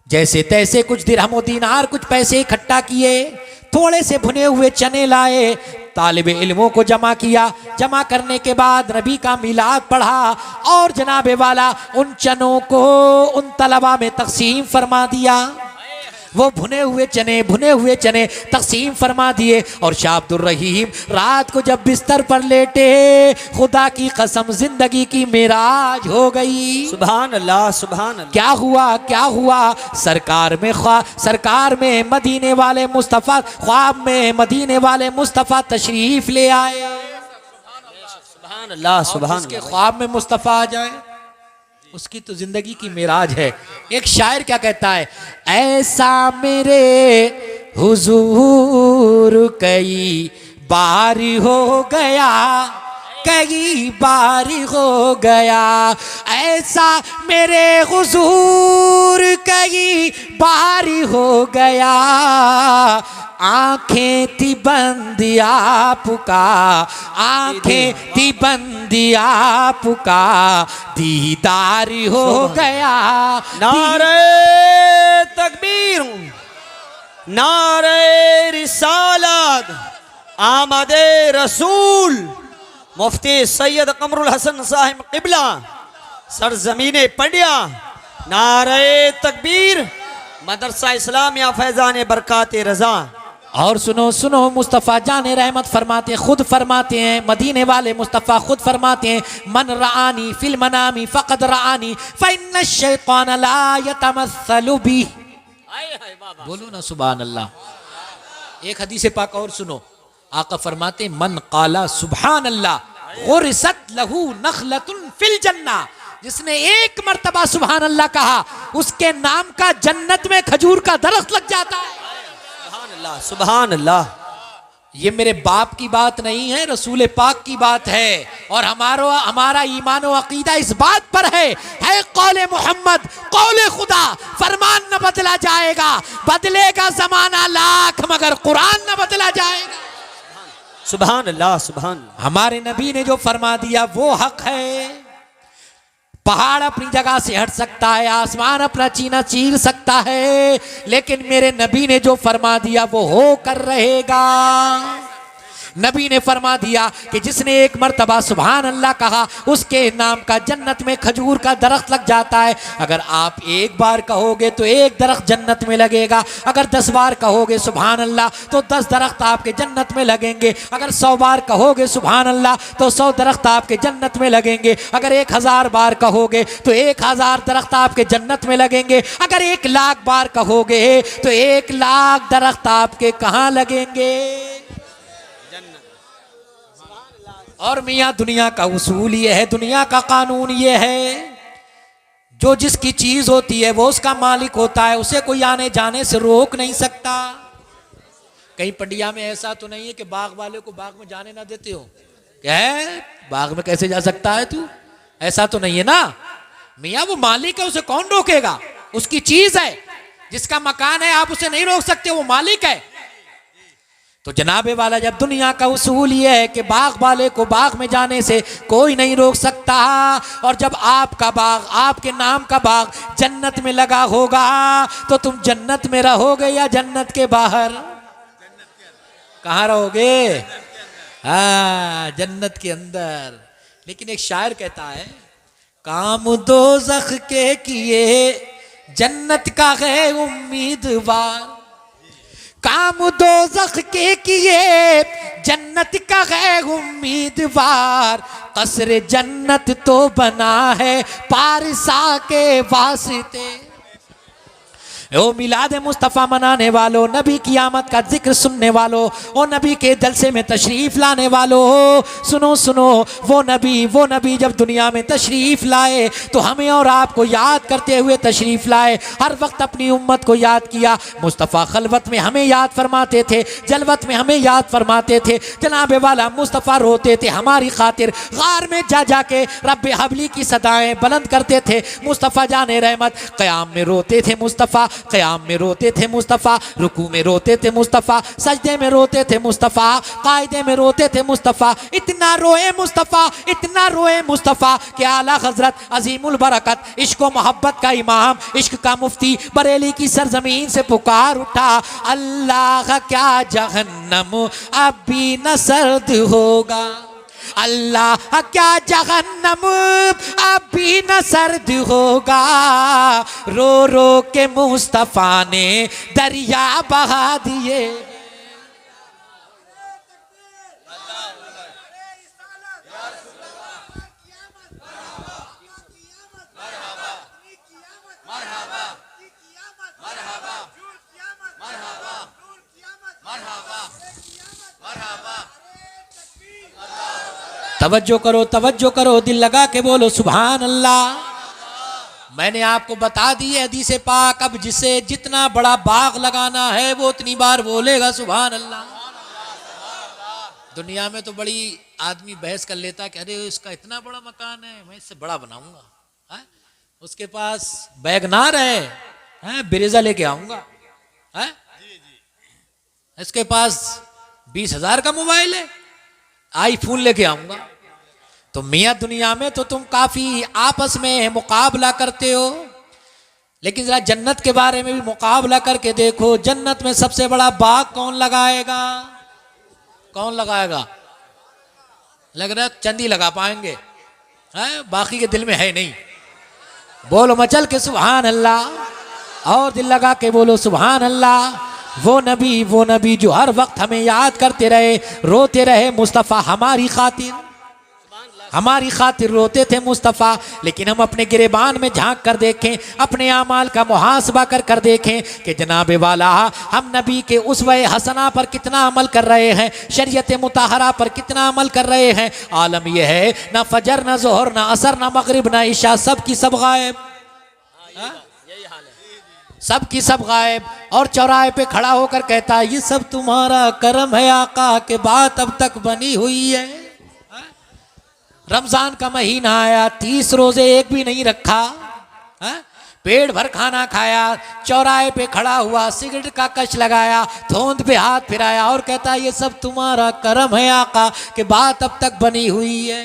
जैसे तैसे कुछ दिरहम दीनार, कुछ पैसे इकट्ठा किए, थोड़े से भुने हुए चने लाए, तालिब इल्मों को जमा किया। जमा करने के बाद नबी का मिलाद पढ़ा और जनाबे वाला उन चनों को उन तलबा में तकसीम फरमा दिया। वो भुने हुए चने तकसीम फरमा दिए। और शाह अब्दुल रहीम रात को जब बिस्तर पर लेटे, खुदा की कसम जिंदगी की मेराज हो गई। सुभान अल्लाह, सुभान अल्लाह। क्या हुआ? सरकार में मदीने वाले मुस्तफ़ा, ख्वाब में मदीने वाले मुस्तफ़ा तशरीफ ले आए। सुभान अल्लाह, सुभान उसके ख्वाब में मुस्तफ़ा आ जाए, उसकी तो जिंदगी की मेराज है। एक शायर क्या कहता है, ऐसा मेरे हुजूर कई बार हो गया, कई बार हो गया, ऐसा मेरे हुजूर कई बार हो गया। आंखें थी बंद आपका, आंखें थी बंद आपका, दीदार हो गया। नारे तकबीर, नारे रिसालत, आमदे रसूल, मुफ्ती सैयद कमरुल हसन साहिब किबला, सरजमीने पढ़िया, नारे तकबीर, मदरसा इस्लामिया फैजान बरकात रजा। और सुनो मुस्तफ़ा जाने रहमत फरमाते, खुद फरमाते हैं, मदीने वाले मुस्तफ़ा खुद फरमाते हैं, मन रआनी फिल मनामी फ़क़द रआनी फ़इन्न शैतान ला यतमस्सलु बी। बोलो ना सुभान अल्लाह। एक हदीस पाक और सुनो, आका फरमाते मन क़ाला सुभान अल्लाह गुरसत लहू नखलतुन फिल जन्ना। जिसने एक मर्तबा सुभान अल्लाह कहा, उसके नाम का जन्नत में खजूर का दरख्त लग जाता है। सुभान अल्लाह। ये मेरे बाप की बात नहीं है, रसूल पाक की बात है। और हमारा ईमान व अकीदा इस बात पर है कौले मोहम्मद, कौले खुदा। फरमान न बदला जाएगा, बदलेगा जमाना लाख, मगर कुरान न बदला जाएगा। सुभान अल्लाह, सुभान। हमारे नबी ने जो फरमा दिया वो हक है। पहाड़ अपनी जगह से हट सकता है, आसमान अपना चीना चीर सकता है, लेकिन मेरे नबी ने जो फरमा दिया वो होकर रहेगा। नबी ने फरमा दिया कि जिसने एक मर्तबा सुभान अल्लाह कहा, उसके नाम का जन्नत में खजूर का दरख्त लग जाता है। अगर आप एक बार कहोगे तो एक दरख्त जन्नत में लगेगा, अगर 10 बार कहोगे सुभान अल्लाह तो 10 दरख्त आपके जन्नत में लगेंगे, अगर 100 बार कहोगे सुभान अल्लाह तो 100 दरख्त आपके जन्नत में लगेंगे, अगर 1000 बार कहोगे तो 1000 दरख्त आपके जन्नत में लगेंगे, अगर 1,00,000 बार कहोगे तो 1,00,000 दरख्त आपके कहाँ लगेंगे। और मियाँ दुनिया का उसूल ये है, दुनिया का कानून ये है, जो जिसकी चीज होती है वो उसका मालिक होता है, उसे कोई आने जाने से रोक नहीं सकता। कहीं पंडिया में ऐसा तो नहीं है कि बाग वाले को बाग में जाने ना देते हो, क्या है बाग में कैसे जा सकता है तू, ऐसा तो नहीं है ना। मियाँ वो मालिक है, उसे कौन रोकेगा, उसकी चीज है, जिसका मकान है आप उसे नहीं रोक सकते, वो मालिक है। तो जनाबे वाला जब दुनिया का उसूल ये है कि बाग वाले को बाग में जाने से कोई नहीं रोक सकता, और जब आपका बाग, आपके नाम का बाग जन्नत में लगा होगा तो तुम जन्नत में रहोगे या जन्नत के बाहर, कहाँ रहोगे? हाँ, जन्नत के अंदर। लेकिन एक शायर कहता है, काम दोज़ख के किए जन्नत का है उम्मीदवार, काम दोज़ख के किए जन्नत का है उम्मीदवार, कसर जन्नत तो बना है पारसा के वास्ते। ओ मिलाद मुस्तफ़ा मनाने वालों, नबी की आमद का जिक्र सुनने वालों, ओ नबी के जलसे में तशरीफ लाने वालों, सुनो सुनो, वो नबी जब दुनिया में तशरीफ लाए तो हमें और आपको याद करते हुए तशरीफ लाए। हर वक्त अपनी उम्मत को याद किया। मुस्तफ़ा खलवत में हमें याद फरमाते थे, जलवत में हमें याद फरमाते थे। जनाबे वाला मुस्तफ़ा रोते थे हमारी खातिर, गार में जा जाके रब्बे हबली की सदाएं बुलंद करते थे। मुस्तफ़ा जाने रहमत क़याम में रोते थे मुस्तफ़ा, क़याम में रोते थे मुस्तफ़ा, रुकू में रोते थे मुस्तफ़ा, सजदे में रोते थे मुस्तफ़ा, कायदे में रोते थे मुस्तफ़ा। इतना रोए मुस्तफ़ा, इतना रोए मुस्तफ़ा कि आला हज़रत अज़ीमुल बरकत, इश्क व मोहब्बत का इमाम, इश्क का मुफ्ती, बरेली की सरजमीन से पुकार उठा, अल्लाह क्या जहन्नम अब भी न सर्द होगा, अल्लाह क्या जहन्नम अब भी न सर्द होगा। रो रो के मुस्तफ़ा ने दरिया बहा दिए। तवज्जो करो, दिल लगा के बोलो सुभान अल्लाह। मैंने आपको बता दी है हदीस पाक, अब जिसे जितना बड़ा बाग लगाना है वो उतनी बार बोलेगा सुभान अल्लाह। दुनिया में तो बड़ी आदमी बहस कर लेता कि अरे इसका इतना बड़ा मकान है, मैं इससे बड़ा बनाऊंगा, उसके पास बैगनार है, ब्रेजा लेके आऊंगा, इसके पास 20,000 का मोबाइल है, आईफोन लेके आऊंगा। तो मियाँ दुनिया में तो तुम काफी आपस में मुकाबला करते हो, लेकिन जरा जन्नत के बारे में भी मुकाबला करके देखो। जन्नत में सबसे बड़ा बाग कौन लगाएगा? कौन लगाएगा? लग रहा है चंदी लगा पाएंगे, बाकी के दिल में है नहीं। बोलो मचल के सुभान अल्लाह, और दिल लगा के बोलो सुभान अल्लाह। वो नबी जो हर वक्त हमें याद करते रहे, रोते रहे मुस्तफ़ा हमारी खातिर रोते थे मुस्तफ़ा। लेकिन हम अपने गिरेबान में झांक कर देखें, अपने आमाल का मुहासबा कर देखें कि जनाबे वाला हम नबी के उसवे हसना पर कितना अमल कर रहे हैं, शरीयत मुताहरा पर कितना अमल कर रहे हैं। आलम यह है ना फजर, ना जोहर, ना असर, ना मगरिब, ना इशा, सब की सब गायब, सब की सब गायब। और चौराहे पे खड़ा होकर कहता है ये सब तुम्हारा करम है आका, के बात अब तक बनी हुई है। रमजान का महीना आया, 30 रोजे एक भी नहीं रखा, पेट भर खाना खाया, चौराहे पे खड़ा हुआ, सिगरेट का कश लगाया, धोंद पे हाथ फिराया और कहता है ये सब तुम्हारा करम है आका, के बात अब तक बनी हुई है।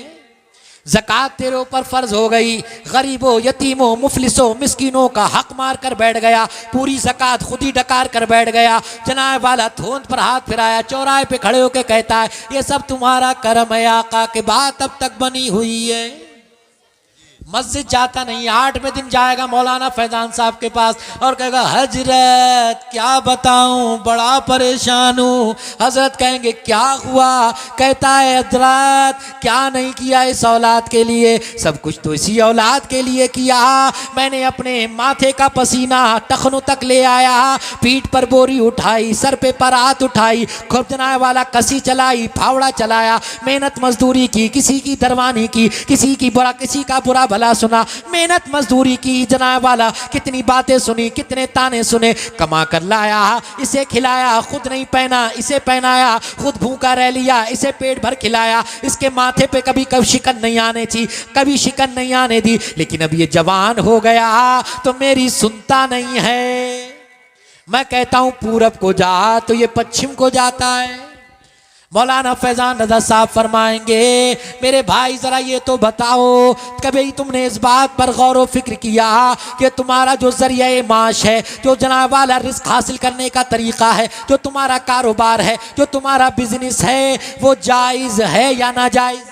ज़कात तेरे ऊपर फ़र्ज हो गई, गरीबों, यतीमों, मुफलिसों, मिस्कीनों का हक मार कर बैठ गया, पूरी ज़कात खुद ही डकार कर बैठ गया। जनाब वाला धोंद पर हाथ फिराया, चौराहे पे खड़े होकर कहता है ये सब तुम्हारा करम है आका, के बात अब तक बनी हुई है। मस्जिद जाता नहीं, 8वें दिन जाएगा मौलाना फैजान साहब के पास और कहेगा हजरत क्या बताऊं, बड़ा परेशान हूँ। हजरत कहेंगे क्या हुआ? कहता है हजरत क्या नहीं किया इस औलाद के लिए, सब कुछ तो इसी औलाद के लिए किया। मैंने अपने माथे का पसीना टखनों तक ले आया, पीठ पर बोरी उठाई, सर पे परात उठाई, खूब जनाए वाला कसी चलाई, फावड़ा चलाया, मेहनत मजदूरी की, किसी की दरवानी की, किसी का बुरा भला सुना, मेहनत मजदूरी की, जनाब वाला कितनी बातें सुनी, कितने ताने सुने, कमा कर लाया, इसे खिलाया, खुद नहीं पहना, इसे पहनाया, खुद भूखा रह लिया, इसे पेट भर खिलाया, इसके माथे पे कभी शिकन नहीं आने थी, कभी शिकन नहीं आने दी, लेकिन अब ये जवान हो गया तो मेरी सुनता नहीं है। मैं कहता हूं पूरब को जा तो ये पश्चिम को जाता है। मौलाना फैजान रज़ा साहब फरमाएंगे मेरे भाई जरा ये तो बताओ कभी तुमने इस बात पर गौर व फिक्र किया कि तुम्हारा जो जरिया माश है, जो जनाब वाला रिस्क हासिल करने का तरीका है, जो तुम्हारा कारोबार है, जो तुम्हारा बिजनेस है, वो जायज़ है या नाजायज़?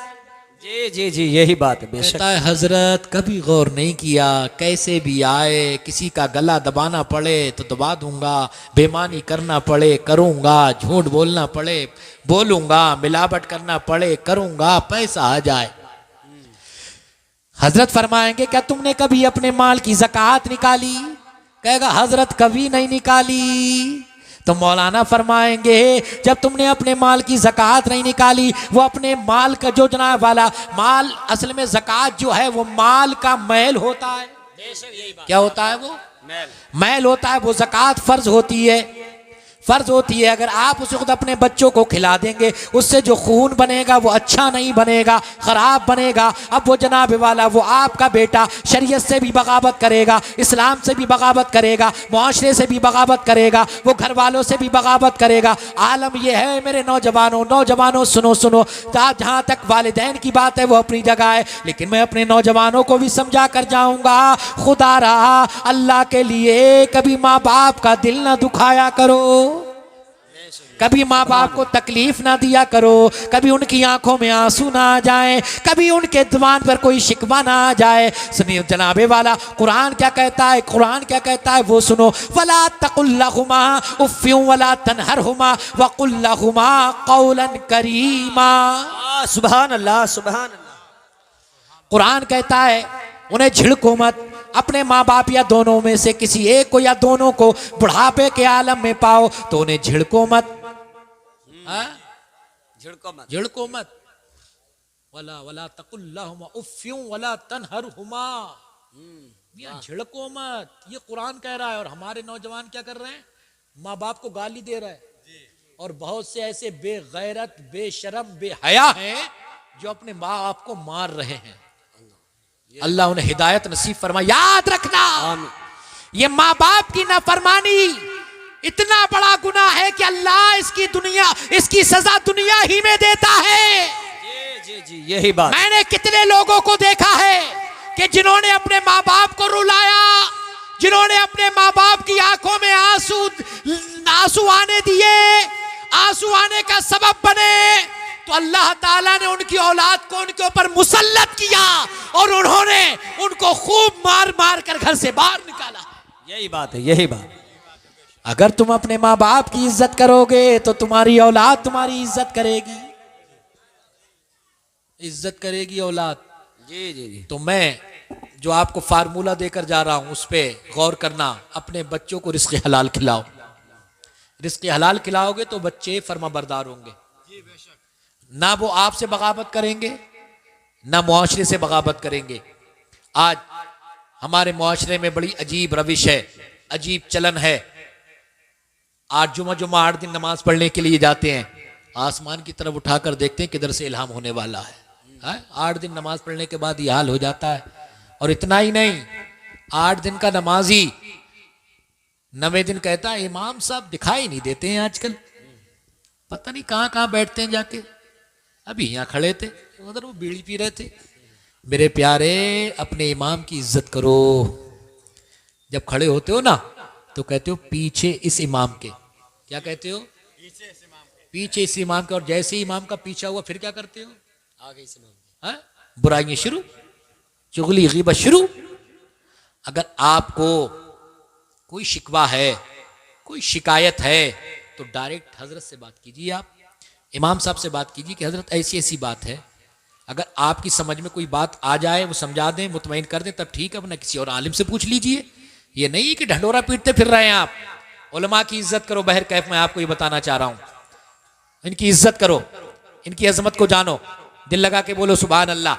जी जी जी यही बात है। बेशक कहता है हजरत कभी गौर नहीं किया, कैसे भी आए, किसी का गला दबाना पड़े तो दबा दूंगा, बेईमानी करना पड़े करूंगा, झूठ बोलना पड़े बोलूंगा, मिलावट करना पड़े करूंगा, पैसा आ जाए। हजरत फरमाएंगे क्या तुमने कभी अपने माल की ज़कात निकाली? कहेगा हजरत कभी नहीं निकाली। तो मौलाना फरमाएंगे जब तुमने अपने माल की ज़कात नहीं निकाली, वो अपने माल का जो जनाब वाला माल, असल में ज़कात जो है वो माल का मैल होता है। बेशक यही बात। क्या होता है वो? मैल। मैल होता है। वो ज़कात फ़र्ज होती है, फ़र्ज होती है। अगर आप उसे खुद अपने बच्चों को खिला देंगे, उससे जो खून बनेगा वो अच्छा नहीं बनेगा, ख़राब बनेगा। अब वो जनाब वाला वो आपका बेटा शरीयत से भी बगावत करेगा, इस्लाम से भी बगावत करेगा, मुआशरे से भी बगावत करेगा, वो घर वालों से भी बगावत करेगा। आलम यह है मेरे नौजवानों सुनो सुनो, जहाँ तक वालिदैन की बात है वो अपनी जगह है, लेकिन मैं अपने नौजवानों को भी समझा कर जाऊँगा, खुदा रहा अल्लाह के लिए कभी माँ बाप का दिल ना दुखाया करो, कभी माँ बाप को तकलीफ ना दिया करो, कभी उनकी आंखों में आंसू ना आ जाए, कभी उनके जुबान पर कोई शिकवा ना आ जाए। सुनिए जनाबे वाला कुरान क्या कहता है, कुरान क्या कहता है वो सुनो। वला तकुल्लहुमा उफ़्युं वला तनहरहुमा वकुल्लहुमा कौलन करीमा। सुभान अल्लाह, सुभान अल्लाह। कुरान कहता है उन्हें झिड़को मत। अपने माँ बाप या दोनों में से किसी एक को या दोनों को बुढ़ापे के आलम में पाओ तो उन्हें झिड़को मत। झिड़को मत, झिड़को मत। वला वला तकुल्लहुमा उफ़्युं वला तनहरहुमा, झिड़को मत, ये कुरान कह रहा है। और हमारे नौजवान क्या कर रहे हैं, माँ बाप को गाली दे रहे हैं। और बहुत से ऐसे बेगैरत, बेशरम, बेहया हैं जो अपने माँ बाप को मार रहे हैं। अल्लाह उन्हें हिदायत नसीब फरमाए। याद रखना, ये माँ बाप की नाफरमानी इतना बड़ा गुनाह है कि अल्लाह इसकी सजा दुनिया ही में देता है। जी जी, यही बात। मैंने कितने लोगों को देखा है कि जिन्होंने अपने माँ बाप को रुलाया, जिन्होंने अपने माँ बाप की आंखों में आंसू आने दिए, आंसू आने का सबब बने, तो अल्लाह ताला ने उनकी औलाद को उनके ऊपर मुसल्लत किया और उन्होंने उनको खूब मार मार कर घर से बाहर निकाला। यही बात है, यही बात। अगर तुम अपने माँ बाप की इज्जत करोगे तो तुम्हारी औलाद तुम्हारी इज्जत करेगी, इज्जत करेगी औलाद। जी जी जी। तो मैं जो आपको फार्मूला देकर जा रहा हूं उस पर गौर करना। अपने बच्चों को रिस्क हलाल खिलाओ। रिस्क हलाल खिलाओगे तो बच्चे फर्माबरदार होंगे, ना वो आपसे बगावत करेंगे ना मुआशरे से बगावत करेंगे। आज हमारे मुआशरे में बड़ी अजीब रविश है, अजीब चलन है। आज जुमा 8 दिन नमाज पढ़ने के लिए जाते हैं, आसमान की तरफ उठाकर देखते हैं किधर से इल्हाम होने वाला है। 8 दिन नमाज पढ़ने के बाद ये हाल हो जाता है। और इतना ही नहीं, 8 दिन का नमाजी 9वें दिन कहता है इमाम साहब दिखाई नहीं देते हैं आजकल, पता नहीं कहाँ कहाँ बैठते हैं जाके। अभी यहाँ खड़े थे, उधर वो बीड़ी पी रहे थे। मेरे प्यारे, अपने इमाम की इज्जत करो। जब खड़े होते हो ना तो कहते हो पीछे इस इमाम के। क्या कहते हो? पीछे इस इमाम के। और जैसे ही इमाम का पीछा हुआ फिर क्या करते हो? आगे इस इमाम के। बुराइयां शुरू, चुगली गीबत शुरू। अगर आपको कोई शिकवा है, कोई शिकायत है, तो डायरेक्ट हजरत से बात कीजिए। आप इमाम साहब से बात कीजिए कि हजरत ऐसी ऐसी बात है। अगर आपकी समझ में कोई बात आ जाए वो समझा दें, मुतमईन कर दें, तब ठीक है, वरना किसी और आलिम से पूछ लीजिए। ये नहीं कि ढंडोरा पीटते फिर रहे हैं आप। उलमा की इज्जत करो। बहर कैफ मैं आपको ये बताना चाह रहा हूं, इनकी इज्जत करो, इनकी अजमत को जानो। दिल लगा के बोलो सुभान अल्लाह।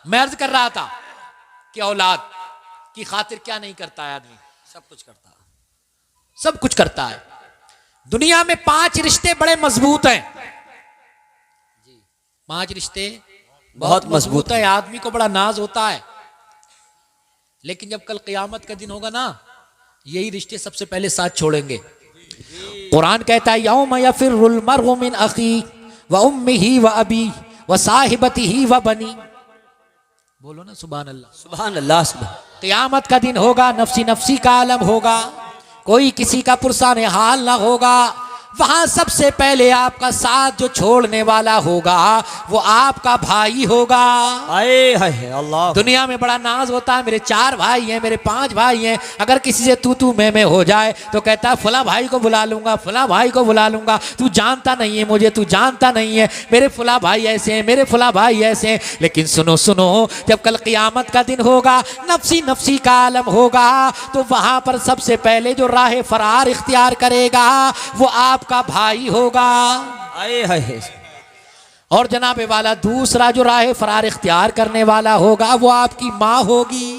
मैं अर्ज कर रहा था कि औलाद की खातिर क्या नहीं करता है आदमी? सब कुछ करता है, सब कुछ करता है। दुनिया में 5 रिश्ते बड़े मजबूत हैं। 5 रिश्ते बहुत मजबूत है। आदमी को बड़ा नाज होता है, लेकिन जब कल क़यामत का दिन होगा ना, यही रिश्ते सबसे पहले साथ छोड़ेंगे। कुरान कहता है यौम यफिरुल मरउ मिन अखी व उम्मिही व अबी व साहिबतिही व बनी। बोलो ना सुभान अल्लाह, सुभान अल्लाह। सुभान। क़यामत का दिन होगा, नफसी नफसी का आलम होगा, कोई किसी का पुरसान हाल ना होगा। वहां सबसे पहले आपका साथ जो छोड़ने वाला होगा वो आपका भाई होगा। आए हाय अल्लाह। दुनिया में बड़ा नाज होता है, मेरे 4 भाई हैं, मेरे 5 भाई हैं, अगर किसी से तू मैं हो जाए तो कहता है फला भाई को बुला लूंगा, फला भाई को बुला लूंगा, तू जानता नहीं है मुझे, तू जानता नहीं है, मेरे फला भाई ऐसे हैं, मेरे फला भाई ऐसे हैं। लेकिन सुनो सुनो, जब कल क़यामत का दिन होगा, नफसी नफसी का आलम होगा, तो वहां पर सबसे पहले जो राह फरार इख्तियार करेगा वो आपका भाई होगा। आए हाय। और जनाबे वाला दूसरा जो राह फरार इख्तियार करने वाला होगा वो आपकी माँ होगी।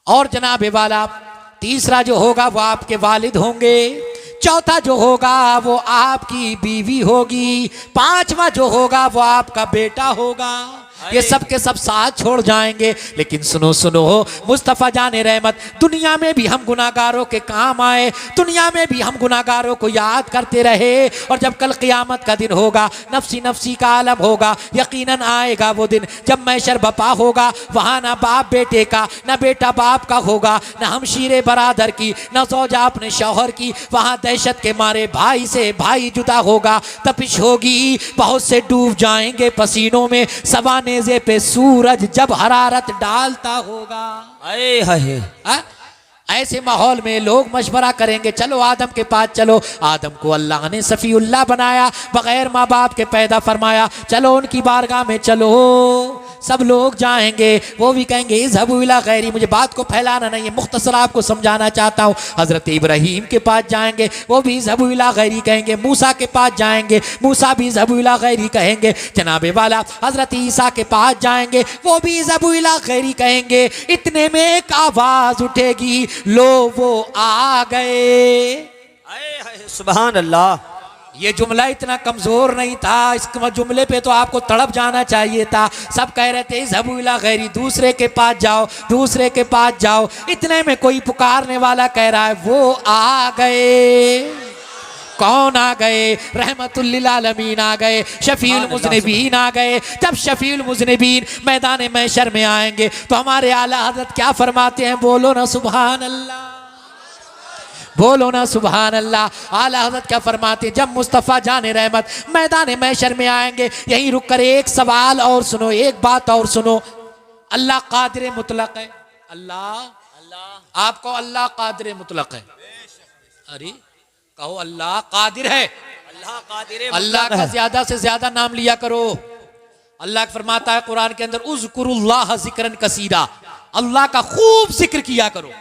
और जनाबे वाला तीसरा जो होगा वो आपके वालिद होंगे। चौथा जो होगा वो आपकी बीवी होगी। पांचवा जो होगा वो आपका बेटा होगा। ये सब के सब साथ छोड़ जाएंगे। लेकिन सुनो सुनो, मुस्तफ़ा जाने रहमत, दुनिया में भी हम गुनाहगारों के काम आए, दुनिया में भी हम गुनाहगारों को याद करते रहे। और जब कल क़यामत का दिन होगा, नफसी नफसी का आलम होगा, यकीनन आएगा वो दिन जब मैशर बपा होगा। वहाँ ना बाप बेटे का, ना बेटा बाप का होगा, ना हमशीरे बरादर की, ना ज़ौजा अपने शौहर की। वहाँ दहशत के मारे भाई से भाई जुदा होगा, तपिश होगी, बहुत से डूब जाएंगे पसीनों में, सवाने नेज़े पे सूरज जब हरारत डालता होगा। आए हाय। ऐसे माहौल में लोग मशवरा करेंगे, चलो आदम के पास चलो। आदम को अल्लाह ने सफ़ीउल्लाह बनाया, बगैर माँ बाप के पैदा फरमाया, चलो उनकी बारगाह में चलो। सब लोग जाएंगे, वो भी कहेंगे इज़हबू इला गैरी। मुझे बात को फैलाना नहीं है, मुख्तसर आपको समझाना चाहता हूँ। हज़रत इब्राहीम के पास जाएंगे, वो भी इज़हबू इला गैरी कहेंगे। मूसा के पास जाएंगे, मूसा भी इज़हबू इला गैरी कहेंगे। जनाबे वाला हज़रत ईसा के पास जाएंगे, वो भी इज़हबू इला गैरी कहेंगे। इतने में एक आवाज़ उठेगी, लो वो आ गए। आए हाय सुभान अल्लाह। ये जुमला इतना कमजोर नहीं था, इस जुमले पे तो आपको तड़प जाना चाहिए था। सब कह रहे थे इज़हबू इला गैरी, दूसरे के पास जाओ, दूसरे के पास जाओ। इतने में कोई पुकारने वाला कह रहा है वो आ गए। कौन आ गए? रहमतुल लिल आलमीन आ गए, शफीउल मुज़निबीन आ गए। जब शफीउल मुज़निबीन मैदान महशर में आएंगे तो हमारे आला हज़रत क्या फरमाते हैं? बोलो ना सुभान अल्लाह, बोलो ना सुभान अल्लाह। आला हज़रत क्या फरमाते हैं? जब मुस्तफ़ा जाने रहमत मैदान महशर में आएंगे, यहीं रुक कर एक सवाल और सुनो, एक बात और सुनो। अल्लाह कादिर मुतलक है। अल्लाह, आपको अल्लाह कादिर मुतलक है। अरे कहो अल्लाह कादिर है। अल्लाह कादिर, अल्लाह का ज्यादा से ज्यादा नाम लिया करो। अल्लाह फरमाता है कुरान के अंदर, उज़्कुरुल्लाह ज़िक्रन कसीरा, अल्लाह का खूब जिक्र किया करो।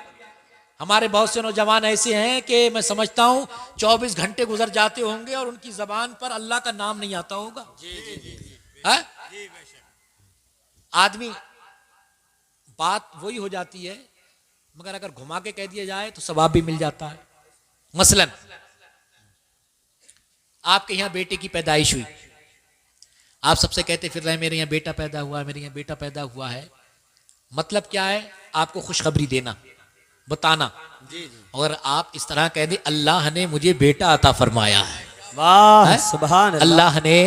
हमारे बहुत से नौजवान ऐसे हैं कि मैं समझता हूँ 24 घंटे गुजर जाते होंगे और उनकी जबान पर अल्लाह का नाम नहीं आता होगा। आदमी बात वही हो जाती है, मगर अगर घुमा के कह दिया जाए तो सवाब भी मिल जाता है। मसलन आपके यहाँ बेटे की पैदाइश हुई, आप सबसे कहते फिर रहे मेरे यहाँ बेटा पैदा हुआ है, मेरे यहाँ बेटा पैदा हुआ है। मतलब क्या है? आपको खुशखबरी देना, बताना। और आप इस तरह कह दे अल्लाह ने मुझे बेटा अता फरमाया है। वाह सुभान अल्लाह ने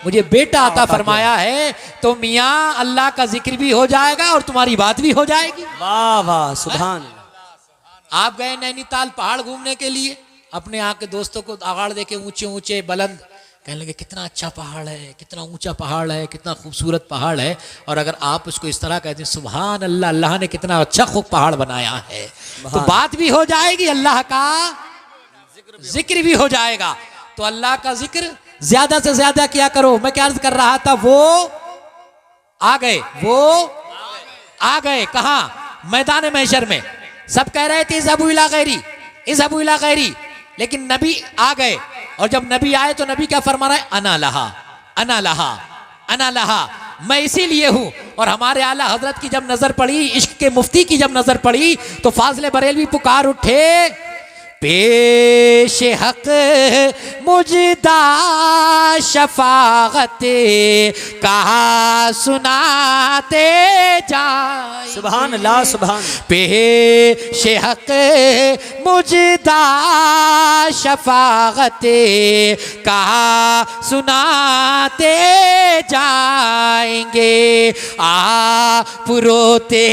मुझे बेटा अता फरमाया है, तो मियाँ अल्लाह का जिक्र भी हो जाएगा और तुम्हारी बात भी हो जाएगी। वाह वाह सुभान। आप गए नैनीताल पहाड़ घूमने के लिए, अपने यहाँ के दोस्तों को पहाड़ देखे ऊंचे ऊंचे बुलंद, कहने लगे कितना अच्छा पहाड़ है, कितना ऊंचा पहाड़ है, कितना खूबसूरत पहाड़ है। और अगर आप उसको इस तरह कहते हैं सुभान अल्लाह, अल्लाह ने कितना अच्छा खूब पहाड़ बनाया है, तो बात भी हो जाएगी, अल्लाह का जिक्र भी हो जाएगा। तो अल्लाह का जिक्र ज्यादा से ज्यादा किया करो। मैं क्या अर्ज कर रहा था? वो आ गए, वो आ गए। कहाँ? मैदान महशर में। सब कह रहे थे इज़हबू इला गैरी, इज़हबू इला गैरी, लेकिन नबी आ गए। और जब नबी आए तो नबी क्या फरमा रहा है? अना लहा, अना लहा, अना लहा, मैं इसीलिए हूं। और हमारे आला हजरत की जब नजर पड़ी, इश्क के मुफ्ती की जब नजर पड़ी, तो फाज़िल बरेलवी पुकार उठे, पेश हक मुजदा शफाअते कहा सुनाते जाए। सुभान अल्लाह सुभान। पेश हक मुजदा शफाअते कहा सुनाते जाएंगे, आप रोते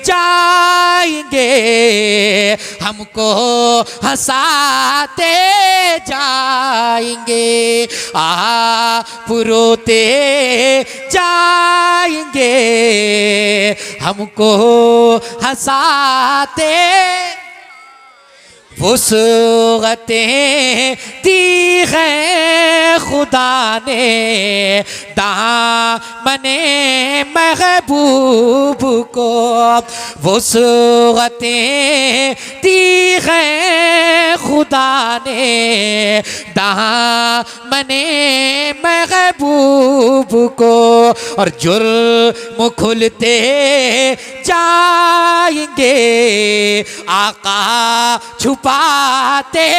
जाएंगे, हमको हंसाते जाएंगे, पुरोते जाएंगे, हमको हंसाते। वुसअतें दी है खुदा ने दामने महबूब को, वुसअतें दी है खुदा ने दामने महबूब को, और जुर्म खुलते जाएंगे, आका छुपाते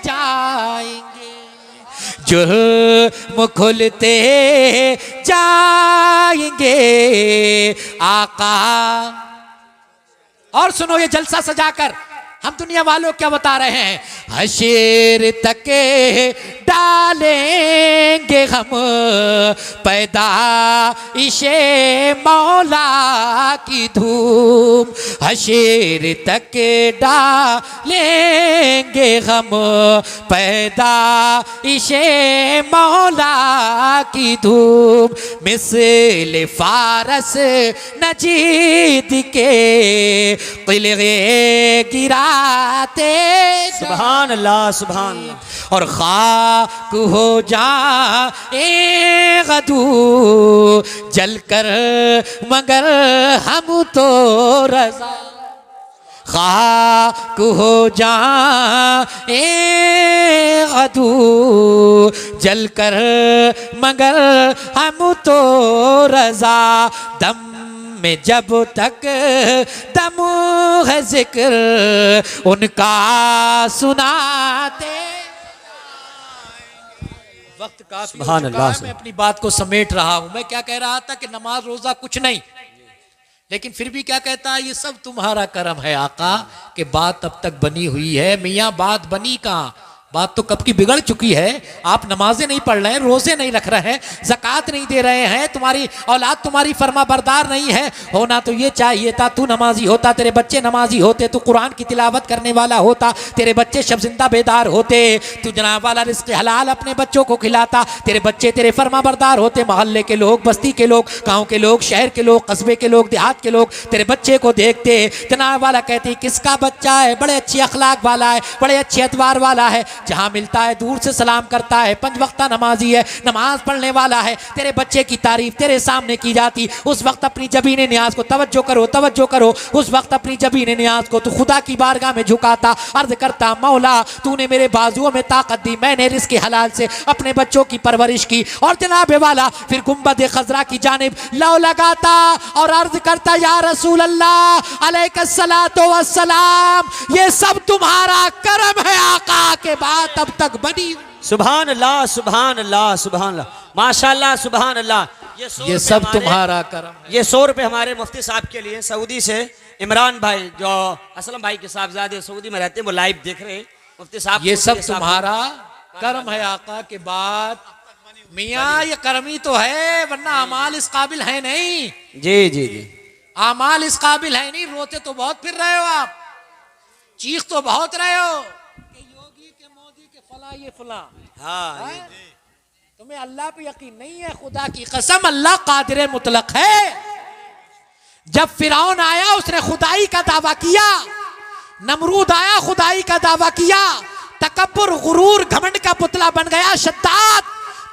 जाएंगे, जुर्म खुलते जाएंगे, आका। और सुनो ये जलसा सजाकर हम दुनिया वालों क्या बता रहे हैं, हशर तक डालेंगे हम पैदाइशे मौला की धूम, हशर तक डालेंगे हम पैदाइशे मौला की धूम, मिसल फारस नजीद के क़िले गिरा सुभान अल्लाह सुभान अल्लाह। और खाक हो जाए गदू जलकर मगर हम तो रज़ा, खाक हो जाए गदू जलकर मगर हम तो रज़ा, दम में जब तक दम है जिक्र उनका सुनाते। वक्त काफी हो चुका है, मैं अपनी बात को समेट रहा हूं। मैं क्या कह रहा था कि नमाज रोजा कुछ नहीं, लेकिन फिर भी क्या कहता है, ये सब तुम्हारा करम है आका कि बात अब तक बनी हुई है। मियाँ बात बनी कहाँ, बात तो कब की बिगड़ चुकी है। आप नमाजें नहीं पढ़ रहे हैं, रोजे नहीं रख रहे हैं, ज़कात नहीं दे रहे हैं, तुम्हारी औलाद तुम्हारी फर्मा बरदार नहीं है। होना तो ये चाहिए था, तू नमाजी होता, तेरे बच्चे नमाजी होते, तू कुरान की तिलावत करने वाला होता, तेरे बच्चे शब जिंदा बेदार होते, तू जनाब वाला रिज़्क़ हलाल अपने बच्चों को खिलाता, तेरे बच्चे तेरे फर्मा बरदार होते। मोहल्ले के लोग, बस्ती के लोग, गाँव के लोग, शहर के लोग, कस्बे के लोग, देहात के लोग तेरे बच्चे को देखते। जनाब वाला कहते किसका बच्चा है, बड़े अच्छे अखलाक वाला है, बड़े अच्छे एतबार वाला है, जहां मिलता है दूर से सलाम करता है, 5 वक्ता नमाजी है, नमाज पढ़ने वाला है। तेरे बच्चे की तारीफ तेरे सामने की जाती, उस वक्त अपनी जबीन नियाज को तवज्जो करो, तवज्जो करो। उस वक्त अपनी जबीन नियाज को तू खुदा की बारगाह में झुकाता, अर्ज करता मौला तूने मेरे बाजुओं में ताकत दी, मैंने रिज़्क़ हलाल से अपने बच्चों की परवरिश की। और जनाब वाला फिर गुंबद खजरा की जानिब लौ लगाता और अर्ज करता या रसूल अल्लाह अलैहिस्सलातु वस्सलाम, ये सब तुम्हारा करम है आका के बाद अब तक बनी। सुभान अल्लाह सुभान अल्लाह सुभान अल्लाह, माशाअल्लाह सुभान अल्लाह। ये सब तुम्हारा करम है। ये 100 रुपये हमारे मुफ्ती साहब के लिए सऊदी से इमरान भाई जो असलम भाई के साहबजादे सऊदी में रहते हैं, वो लाइव देख रहे हैं मुफ्ती साहब। ये सब तुम्हारा करम है आका के बाद। मियाँ ये करम ही तो है, वरना अमाल इस काबिल है नहीं। जी जी जी, अमाल इस काबिल है नहीं। रोते तो बहुत फिर रहे हो आप, चीख तो बहुत रहे हो कि योगी के मोदी के फला ये फला। हाँ तुम्हें अल्लाह पे यकीन नहीं है। खुदा की कसम अल्लाह कादिर मुतलक है। जब फिरौन आया उसने खुदाई का दावा किया, नमरूद आया खुदाई का दावा किया, तकब्बुर गुरूर घमंड का पुतला बन गया शद्दाद,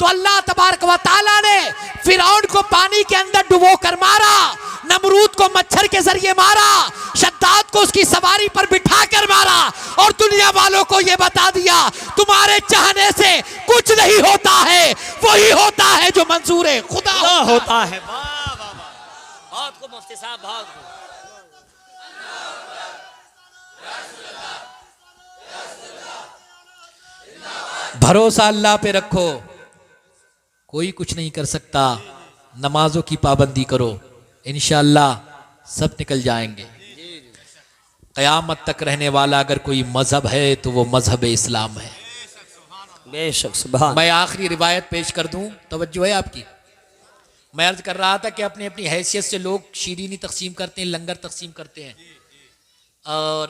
तो अल्लाह तबारक व तआला ने फिरौन को पानी के अंदर डुबो कर मारा, नमरूद को मच्छर के जरिए मारा, शद्दाद को उसकी सवारी पर बिठा कर मारा, और दुनिया वालों को यह बता दिया तुम्हारे चाहने से कुछ नहीं होता है, वही होता है जो मंजूर है खुदा होता है। वाह वाह वाह, बहुत खूब मुफ्ती साहब, बहुत खूब। भरोसा अल्लाह पे रखो, कोई कुछ नहीं कर सकता। नमाजों की पाबंदी करो, इंशाअल्लाह सब निकल जाएंगे। क़यामत तक रहने वाला अगर कोई मजहब है तो वो मजहब इस्लाम है। बेशक सुभान। मैं आखिरी रिवायत पेश कर दूं, तवज्जो है आपकी। मैं अर्ज कर रहा था कि अपनी अपनी हैसियत से लोग शीरीनी तकसीम करते हैं, लंगर तकसीम करते हैं, और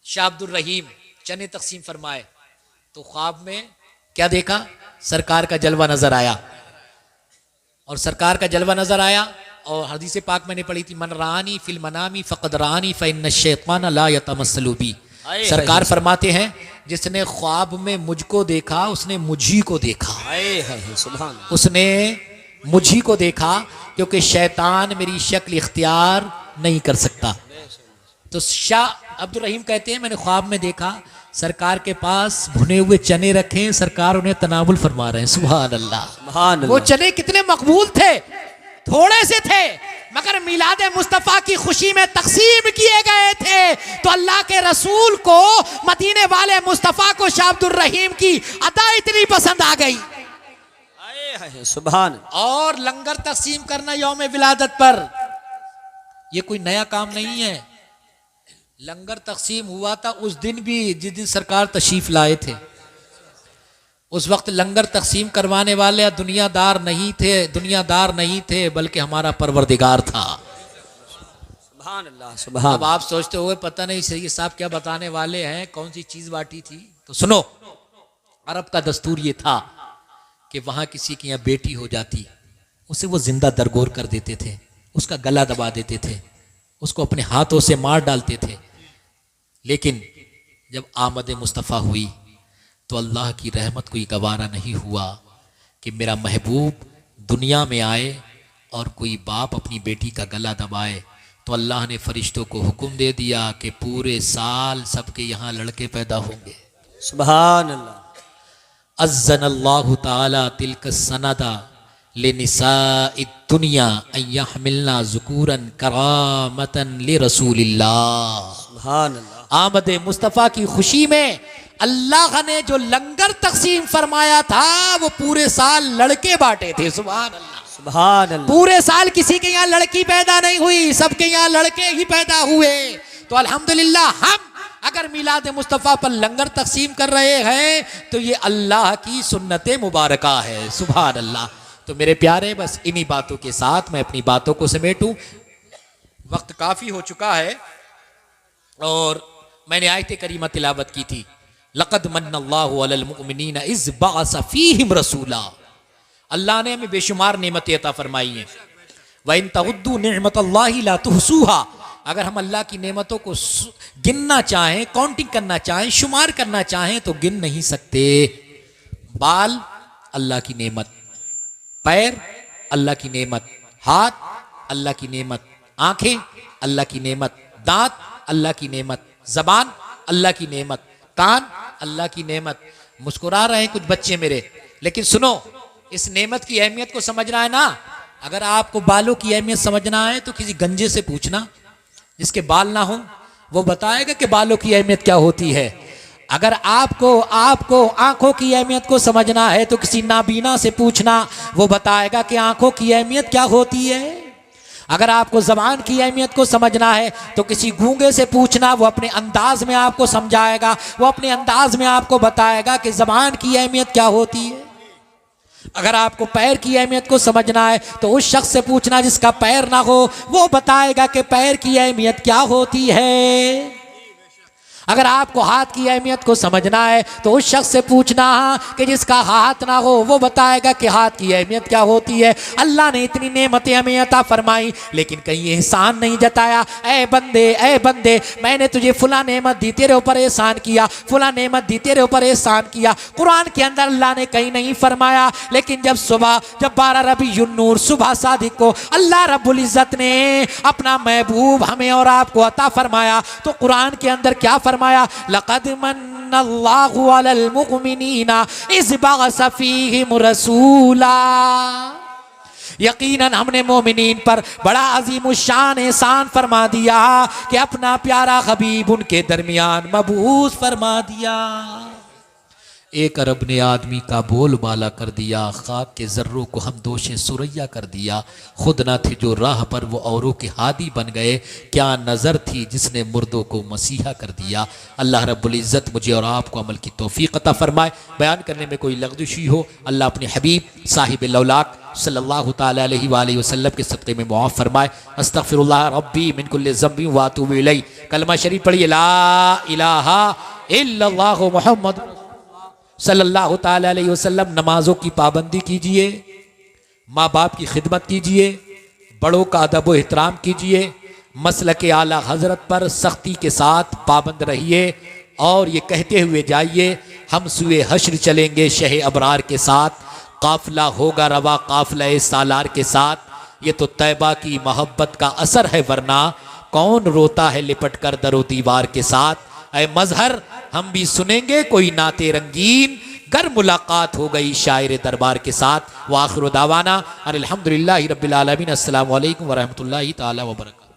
शाह अब्दुल रहीम चने तकसीम फरमाए तो ख्वाब में क्या देखा, सरकार का जलवा नजर आया। और सरकार का जलवा नजर आया और हदीस पाक मैंने पढ़ी थी, मन रानी फिल मनामी फ़क़द रानी फ़इन्न शैतान ला यतमस्सलु बी। सरकार फरमाते हैं जिसने ख्वाब में मुझको देखा उसने मुझी को देखा, सुभान उसने मुझी को देखा, क्योंकि शैतान मेरी शक्ल इख्तियार नहीं कर सकता। तो शाह अब्दुल रहीम कहते हैं मैंने ख्वाब में देखा सरकार के पास भुने हुए चने रखे, सरकार उन्हें तनावुल फरमा रहे हैं। सुभान अल्लाह, सुभान वो अल्लाह। चने कितने मकबूल थे, थोड़े से थे मगर मिलाद मुस्तफ़ा की खुशी में तकसीम किए गए थे। तो अल्लाह के रसूल को, मदीने वाले मुस्तफ़ा को शाह अब्दुल रहीम की अदा इतनी पसंद आ गई। सुभान। और लंगर तकसीम करना यौम विलादत पर यह कोई नया काम नहीं है। लंगर तकसीम हुआ था उस दिन भी जिस दिन सरकार तशरीफ लाए थे। उस वक्त लंगर तकसीम करवाने वाले दुनियादार नहीं थे बल्कि हमारा परवरदिगार था। सुभान अल्लाह, सुभान। अब आप सोचते हुए पता नहीं सही साहब क्या बताने वाले हैं, कौन सी चीज बांटी थी। तो सुनो, अरब का दस्तूर ये था कि वहां किसी की यहाँ बेटी हो जाती उसे वो जिंदा दरगोर कर देते थे, उसका गला दबा देते थे, उसको अपने हाथों से मार डालते थे। लेकिन जब आमद मुस्तफ़ा हुई तो अल्लाह की रहमत को गवारा नहीं हुआ कि मेरा महबूब दुनिया में आए और कोई बाप अपनी बेटी का गला दबाए। तो अल्लाह ने फरिश्तों को हुक्म दे दिया कि पूरे साल सबके यहाँ लड़के पैदा होंगे। सुभान अल्लाह। अज़्ज़न अल्लाहु ताला तिल्क सनदा लिनिसाइ दुनिया अन यहमिलना ज़ुकूरन करामतन लिरसूलिल्लाह। सुभान अल्लाह। आमद मुस्तफ़ा की खुशी में अल्लाह ने जो लंगर तकसीम फरमाया था वो पूरे साल लड़के बांटे थे। सुभान अल्लाह, सुभान अल्लाह। पूरे साल किसी के यहाँ लड़की पैदा नहीं हुई, सबके यहाँ लड़के ही पैदा हुए। तो अल्हम्दुलिल्लाह हम अगर मिलाद मुस्तफ़ा पर लंगर तकसीम कर रहे हैं तो ये अल्लाह की सुन्नत मुबारका है। सुभान अल्लाह। तो मेरे प्यारे, बस इन्हीं बातों के साथ मैं अपनी बातों को समेटूं, वक्त काफ़ी हो चुका है। और मैंने आयत करीमा तिलावत की थी, लक़द मन्नल्लाहु अलल मुमिनीना इज़ बअस फ़ीहिम रसूला। अल्लाह ने हमें बेशुमार नेमतें अता फरमाई हैं। व इन तउद्दू निअमतल्लाहि ला तुहसूहा। अगर हम अल्लाह की नेमतों को गिनना चाहें, काउंटिंग करना चाहें, शुमार करना चाहें तो गिन नहीं सकते। बाल अल्लाह की नेमत, पैर अल्लाह की नेमत, हाथ अल्लाह की नेमत, आंखें अल्लाह की नेमत, दांत अल्लाह की नेमत, जबान अल्लाह की नेमत, कान अल्लाह की नेमत। मुस्कुरा रहे हैं कुछ बच्चे मेरे, लेकिन सुनो, इस नेमत की अहमियत को समझना है ना। अगर आपको बालों की अहमियत समझना है तो किसी गंजे से पूछना जिसके बाल ना हो, वो बताएगा कि बालों की अहमियत क्या होती है। अगर आपको आंखों की अहमियत को समझना है तो किसी नाबीना से पूछना, वो बताएगा कि आंखों की अहमियत क्या होती है। अगर आपको ज़बान की अहमियत को समझना है तो किसी गूंगे से पूछना, वो अपने अंदाज में आपको समझाएगा, वो अपने अंदाज में आपको बताएगा कि ज़बान की अहमियत क्या होती है। अगर आपको पैर की अहमियत को समझना है तो उस शख्स से पूछना जिसका पैर ना हो, वो बताएगा कि पैर की अहमियत क्या होती है। अगर आपको हाथ की अहमियत को समझना है तो उस शख्स से पूछना कि जिसका हाथ ना हो, वो बताएगा कि हाथ की अहमियत क्या होती है। अल्लाह ने इतनी नेमतें हमें अता फरमाई, लेकिन कहीं एहसान नहीं जताया। ऐ बंदे, मैंने तुझे फुला नेमत दी, तेरे ऊपर एहसान किया, फुला नेमत दी, तेरे ऊपर एहसान किया। कुरान के अंदर अल्लाह ने कहीं नहीं फरमाया। लेकिन जब 12 रबीउन नूर सुबह सादिक को अल्लाह रब्बुल इज़्ज़त ने अपना महबूब हमें और आपको अता फरमाया तो कुरान के अंदर क्या फरमाया? लक़द मन्नल्लाहु अलल मुमिनीना इज़ बअस फ़ीहिम रसूला। यकीनन हमने मोमिनीन पर बड़ा अज़ीमुश्शान एहसान फरमा दिया कि अपना प्यारा हबीब उनके दरमियान मबूस फरमा दिया। एक अरब ने आदमी का बोल बाला कर दिया, खाक के जर्रों को हम दोषे सुरैया कर दिया। खुद ना थे जो राह पर वो औरों के हादी बन गए, क्या नज़र थी जिसने मुर्दों को मसीहा कर दिया। अल्लाह रब्बुल इज़्ज़त मुझे और आपको अमल की तौफीक अता फरमाए। बयान करने में कोई लग़ज़शी हो अल्लाह अपने हबीब साहिब लौलाक सल्लल्लाहु ताला अलैहि वसल्लम के सदक़े में मुआफ़ फरमाए। अस्तग़फिरुल्लाह रब्बी मिन कुल्लि ज़ंबि व अतूबु इलैह। कलमा शरीफ पढ़िए, ला इलाहा इल्लल्लाहु मुहम्मद सल्लल्लाहु ताला अलैहि वसल्लम। नमाजों की पाबंदी कीजिए, माँ बाप की खिदमत कीजिए, बड़ों का अदब व एहतराम कीजिए, मसलक आला हजरत पर सख्ती के साथ पाबंद रहिए और ये कहते हुए जाइए हम सुए हश्र चलेंगे शह अबरार के साथ, काफिला होगा रवा काफिला सालार के साथ। ये तो तैबा की मोहब्बत का असर है, वरना कौन रोता है लिपट कर दरो दीवार के साथ। ऐ मजहर हम भी सुनेंगे कोई नाते रंगीन, गर मुलाकात हो गई शायर दरबार के साथ। व आखिर दावाना अनिल हम्दुलिल्लाहि रब्बिल आलमीन। अस्सलामु अलैकुम व रहमतुल्लाहि ताला व बरकातहू।